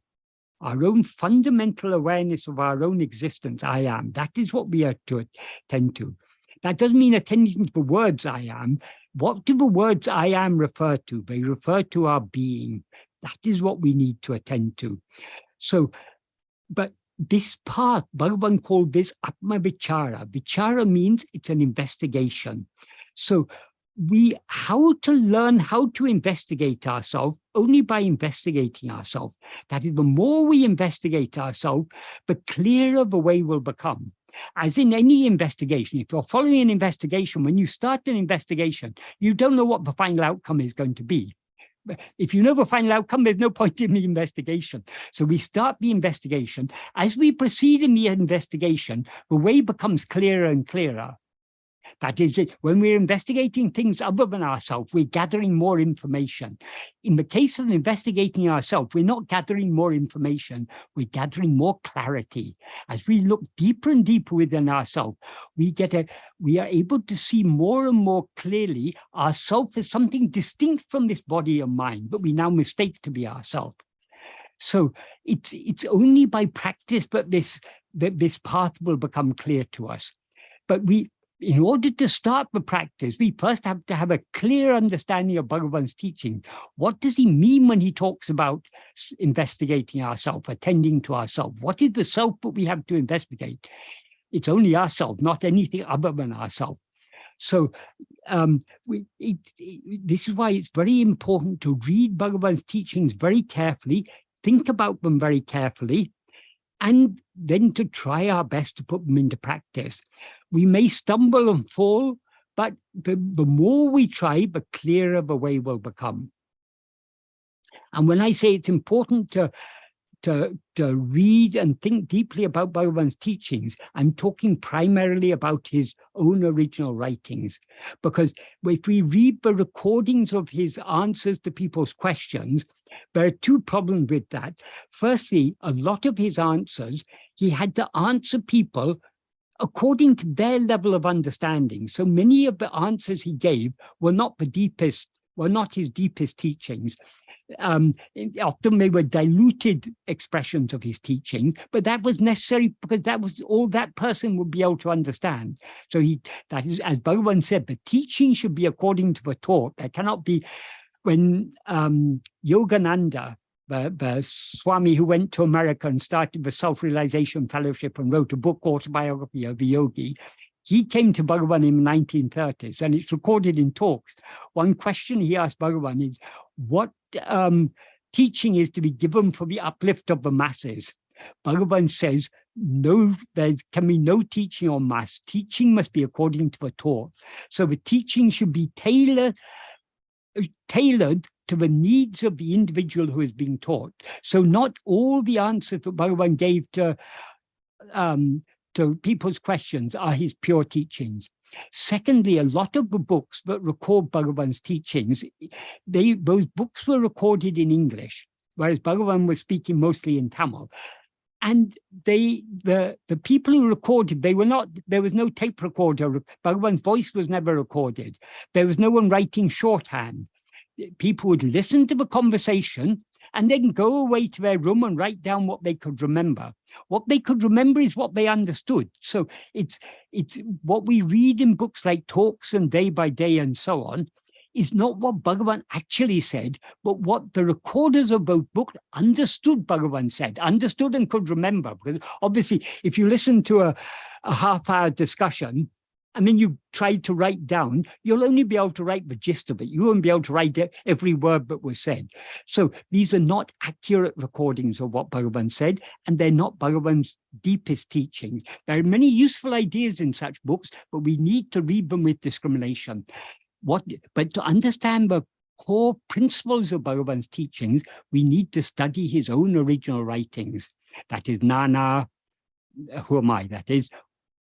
our own fundamental awareness of our own existence, I am. That is what we are to attend to. That doesn't mean attending to the words I am. What do the words I am refer to? They refer to our being. That is what we need to attend to. So, but this part, Bhagavan called this Atma Vichara. Vichara means it's an investigation. So how to learn how to investigate ourselves only by investigating ourselves. That is, the more we investigate ourselves, the clearer the way will become. As in any investigation, if you're following an investigation, when you start an investigation, you don't know what the final outcome is going to be. If you know the final outcome, there's no point in the investigation. So we start the investigation. As we proceed in the investigation, the way becomes clearer and clearer. That is, when we're investigating things other than ourselves, we're gathering more information. In the case of investigating ourselves, we're not gathering more information, we're gathering more clarity. As we look deeper and deeper within ourselves, we are able to see more and more clearly ourselves as something distinct from this body and mind, but we now mistake to be ourselves. So it's only by practice that this path will become clear to us. But in order to start the practice, we first have to have a clear understanding of Bhagavan's teaching. What does he mean when he talks about investigating ourselves, attending to ourselves? What is the self that we have to investigate? It's only ourselves, not anything other than ourselves. So this is why it's very important to read Bhagavan's teachings very carefully, think about them very carefully, and then to try our best to put them into practice. We may stumble and fall, but the more we try, the clearer the way will become. And when I say it's important to to read and think deeply about Bhagavan's teachings, I'm talking primarily about his own original writings. Because if we read the recordings of his answers to people's questions, there are two problems with that. Firstly, a lot of his answers, he had to answer people according to their level of understanding. So many of the answers he gave were not the deepest, were not his deepest teachings. Often they were diluted expressions of his teaching, but that was necessary because that was all that person would be able to understand. So that is, as Bhagavan said, the teaching should be according to the taught. There cannot be, when Yogananda, the Swami who went to America and started the Self-Realization Fellowship and wrote a book, Autobiography of a Yogi, he came to Bhagavan in the 1930s, and it's recorded in talks. One question he asked Bhagavan is, what teaching is to be given for the uplift of the masses? Bhagavan says, no, there can be no teaching on mass. Teaching must be according to the taught. So the teaching should be tailored to the needs of the individual who is being taught. So not all the answers that Bhagavan gave to people's questions are his pure teachings. Secondly, a lot of the books that record Bhagavan's teachings, those books were recorded in English, whereas Bhagavan was speaking mostly in Tamil. And the people who recorded, there was no tape recorder. Bhagavan's voice was never recorded. There was no one writing shorthand. People would listen to the conversation and then go away to their room and write down what they could remember. What they could remember is what they understood. So it's what we read in books like Talks and Day by Day and so on is not what Bhagavan actually said, but what the recorders of both books understood Bhagavan said, understood and could remember. Because obviously, if you listen to a half-hour discussion, and then you try to write down, you'll only be able to write the gist of it. You won't be able to write every word that was said. So these are not accurate recordings of what Bhagavan said, and they're not Bhagavan's deepest teachings. There are many useful ideas in such books, but we need to read them with discrimination. But to understand the core principles of Bhagavan's teachings, we need to study his own original writings. That is Nana, who am I? That is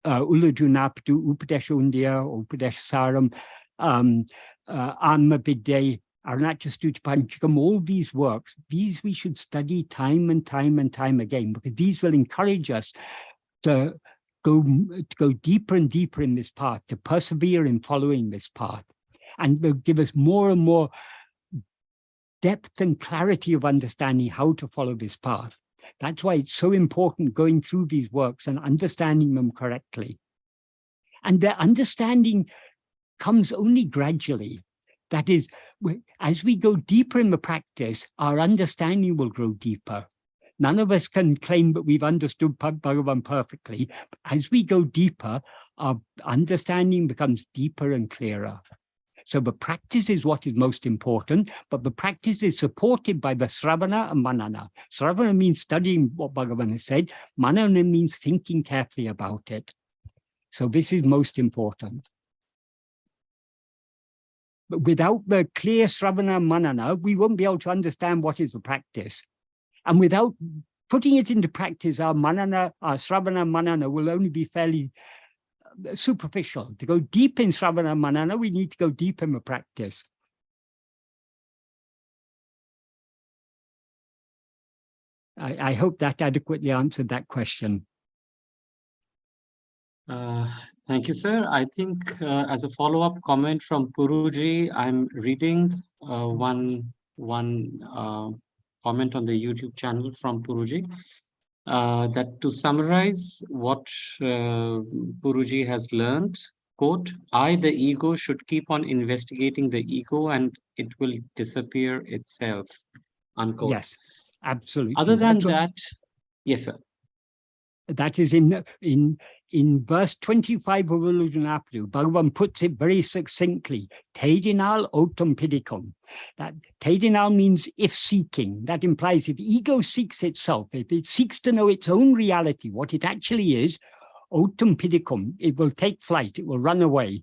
Uludunaptu, Upadeshundia, Upadeshasaram, Anma Viddai, Arunachasthuti Panchakam, all these works, these we should study time and time and time again, because these will encourage us to go deeper and deeper in this path, to persevere in following this path, and will give us more and more depth and clarity of understanding how to follow this path. That's why it's so important going through these works and understanding them correctly. And the understanding comes only gradually. That is, as we go deeper in the practice, our understanding will grow deeper. None of us can claim that we've understood Bhagavan perfectly. As we go deeper, our understanding becomes deeper and clearer. So the practice is what is most important, but the practice is supported by the Sravana and Manana. Sravana means studying what Bhagavan has said. Manana means thinking carefully about it. So this is most important. But without the clear Sravana and Manana, we won't be able to understand what is the practice. And without putting it into practice, our Manana, our Sravana and Manana will only be fairly superficial. To go deep in Sravana and Manana, we need to go deep in the practice. I hope that adequately answered that question. Thank you, sir. I think as a follow-up comment from Puruji, I'm reading one comment on the YouTube channel from Puruji. That to summarize what Puruji has learned, quote, I, the ego, should keep on investigating the ego and it will disappear itself, unquote. Yes, absolutely. Other than that, yes, sir. That is in verse 25 of Uludunapadu, Bhagavan puts it very succinctly. Tedinal otum pidicum. That Tedinal means if seeking. That implies if ego seeks itself, if it seeks to know its own reality, what it actually is, otum pidicum, it will take flight, it will run away.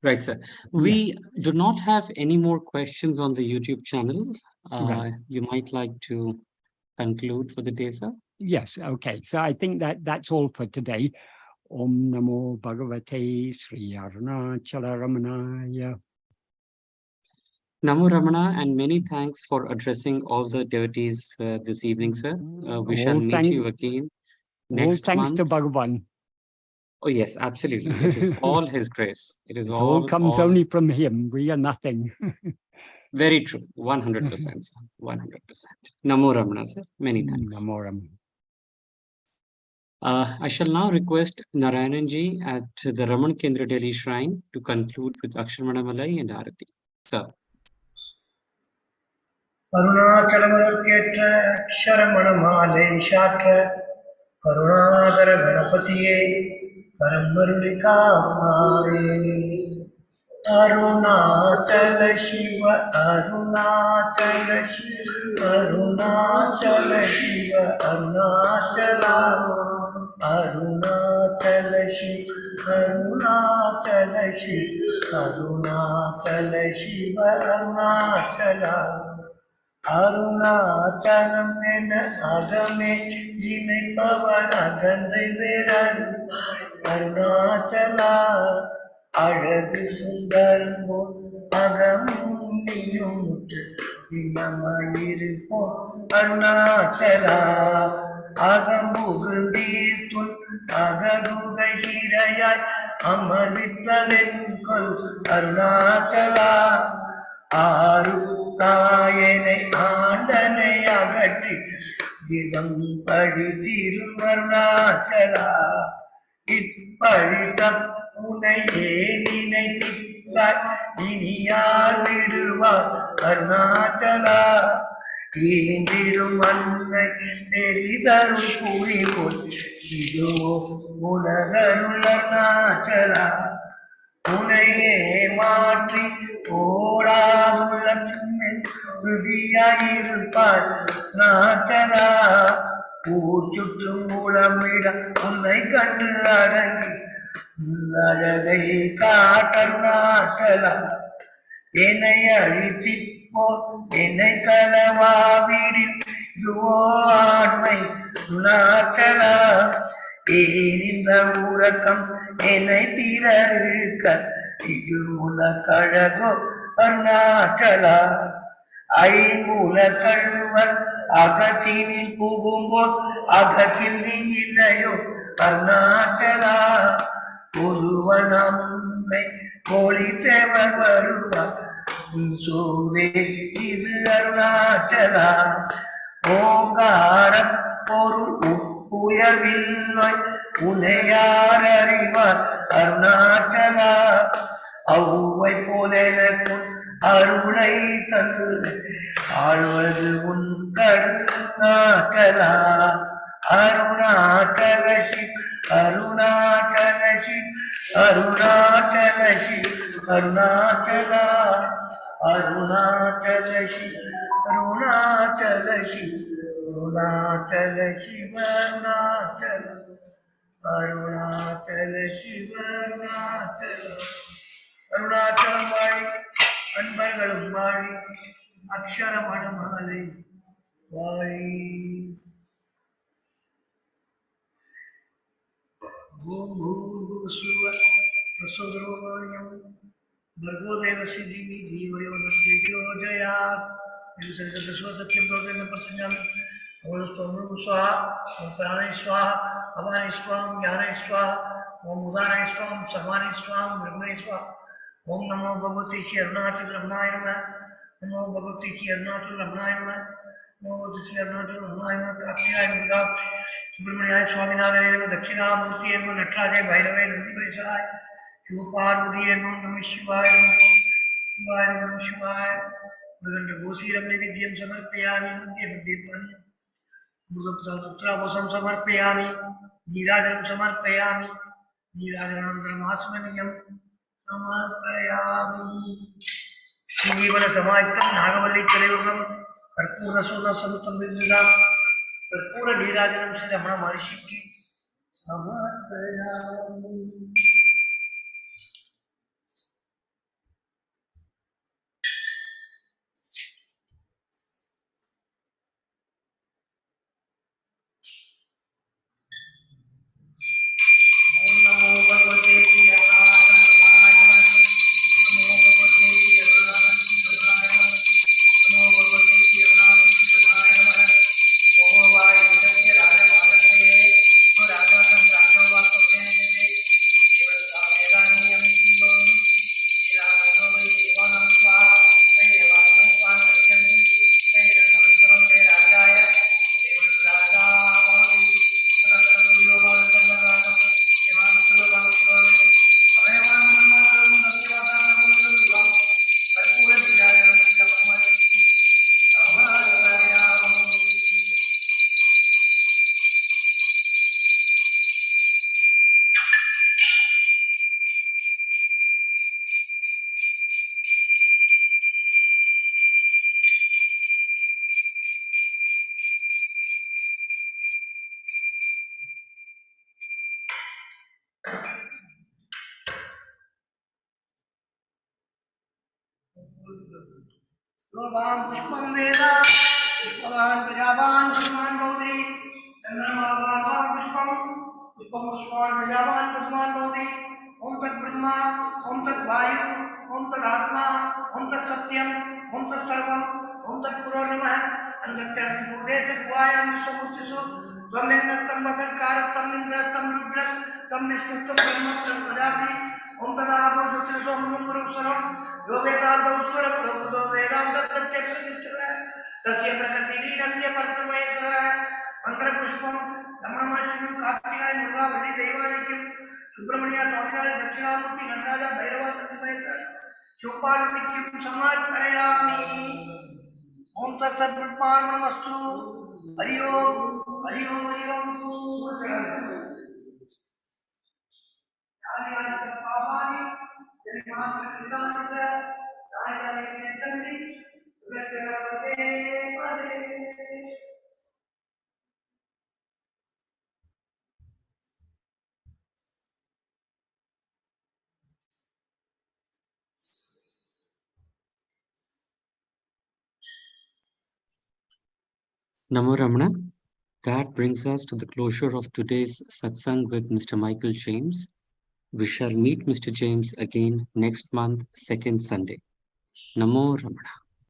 Right, sir. We do not have any more questions on the YouTube channel. Right. You might like to conclude for the day, sir. Yes, okay. So I think that's all for today. Om Namo Bhagavate Sri Arunachala Ramanaya. Namo Ramana, and many thanks for addressing all the devotees this evening, sir. We shall meet you again All next thanks month. to Bhagavan. Oh, yes, absolutely. It is all His grace. It is It all comes all only from Him. We are nothing. very true. 100%, sir. 100%. Namo Ramana, sir. Many thanks. Namo Ram. I shall now request Narayananji at the Raman Kendra Delhi Shrine to conclude with Aksharamana Malai and Arati. Sir. அருணாச்சலமலர்க்கேற்ற அக்ஷரமண மாலை சாற்ற கருணாகர கணபதியே கரம்பருளி காப்பாயே அருணாச்சல சிவ அருணாச்சல சிவ அருணாச்சல சிவ அருணாச்சலா அருணாச்சல சிவ அருணாச்சல சிவ அருணாச்சல சிவ அருணாச்சலா அருணாச்சலம் என அகமே நினைப்பவர் அகந்தை வேறான் அருணாச்சலா அழகு சுந்தரம் போல் அகமும் நீயும் தினமாயிருப்போம் அருணாச்சலா அகம்புகுந்தீர்த்துள் அககுகை ஹீரையாய் அமர்வித்ததென் கொல் அருணாச்சலா ஆறு தாயனை ஆண்டனை அகற்றி தினம் பழி திருவருணாச்சலா இப்பழித்தம் உனையே நினைத்தாய் இனி யார் விடுவார் அருணாச்சலா ஈன்றிடும் அன்னை தெரிதருள் கூறி போல் இதுவோ உனதருள் அருணாச்சலா உனையே மாற்றி ஓடாதுள்ளத்தின்மேல் உறுதியாயிருப்பார் நாச்சலா ஊர் சுற்றும் மூலமிட உன்னை கண்டு அடங்கி அழகை காட்டருணாச்சலா என்னை அழித்திப்போ என்னை களவாவிடில் இதுவோ ஆண்மை நாச்சலா ஏன் இந்த உறக்கம் என்னை தீரழுக்க இது உனக்கழகோ அருணாச்சலா ஐம்புல கழுவர் அகத்தினில் புகும்போல் அகத்தில் நீ இல்லையோ அருணாச்சலா ஒருவனாம் உன்னை கோழி தேவர் வருவார் சூதே இது அருணாச்சலா ஓங்கார பொருள் உயர்வில்லை உனையார் அறிவார் அருணாச்சலா அவ்வை போல எனக்கு அருளை தந்து ஆழ்வது உன் கருணாச்சலா அருணாச்சலசி அருணாச்சலசி அருணாச்சலசி அருணாச்சலா அருணாச்சலசி அருணாச்சலசி அருணாச்சல சிவ அருணாச்சல அருணாச்சல சிவ அருணாச்சல அருணாச்சலம் வாழி அன்பர்களும் வாழி அக்ஷரமண மாலை வாழி ஓம் பூர்புவஸ்வ தஸ்ஸோதரோவாணியம் भर्गो देवस्य धीमहि धियो यो न प्रचोदयात् सत्यं दोर्गेण प्रसन्नामि ओम स्तोमं स्वाहा ओम प्राणाय स्वाहा अपानाय स्वाहा ज्ञानाय स्वाहा ओम उदानाय स्वाहा समानाय स्वाहा ब्रह्मणे स्वाहा ओम नमो भगवते श्री अरुणाचल रमणाय नमः नमो भगवते श्री अरुणाचल रमणाय नमः नमो भगवते श्री अरुणाचल रमणाय नमः कात्याय नमः सुब्रह्मण्याय स्वामीनाथाय नमः दक्षिणामूर्तिये नमः नटराजाय भैरवाय नंदीश्वराय शिव पार्वती नमः शिवाय शिवाय नमः शिवाय मृगंडघोषीरं नैवेद्यं समर्पयामि मध्ये मध्ये पानीयं मृगपुत्रावसं समर्पयामि नीराजनं समर्पयामि नीराजनानन्तरम् आस्मनीयं समर्पयामि श्रीजीवनसमायुक्तं नागवल्लीचलयुगं कर्पूरसूर्णसंसंविद्युतां कर्पूरनीराजनं श्रीरमणमहर्षिः समर्पयामि योगां पुष्पं वेद पुष्पवान् प्रजावान् पुष्पान् भवति चन्द्रमावान् पुष्पं पुष्पं पुष्पवान् प्रजावान् पुष्पान् भवति ओम तद्ब्रह्मा ओम तद्वायु ओम तदात्मा ओम तत्सत्यम ओम तत्सर्वम ओम तत्पुरोर्नमः अंधत्यर्थिभूतेषु विश्वमुच्चसु त्वमेकं वसत्कारं इन्द्रस्तं रुद्रं तं विष्णुत्वं ब्रह्मस्तं प्रजापति ओम तदापो ज्योतिषो मुरुसरं यो वेदान्तौ स्वरप्रभुतो वेदान्तसत्यप्रतिष्ठः तस्य प्रकृतिलीनस्य परतमहेश्वरः मंत्रपुष्पं रमणमहर्षिं कार्तिकाय मुरुगावल्ली दैवानित्यं सुब्रह्मण्य स्वामिनाथ दक्षिणामूर्ति नटराज भैरवानंद महेश्वर शिवपार्वतीं समर्पयामि ओम तत्सत्पुष्पार्पणमस्तु हरि ओम हरि ओम हरि ओम Namo Ramana. That brings us to the closure of today's satsang with Mr. Michael James. We shall meet Mr. James again next month, second Sunday. Namo Ramana.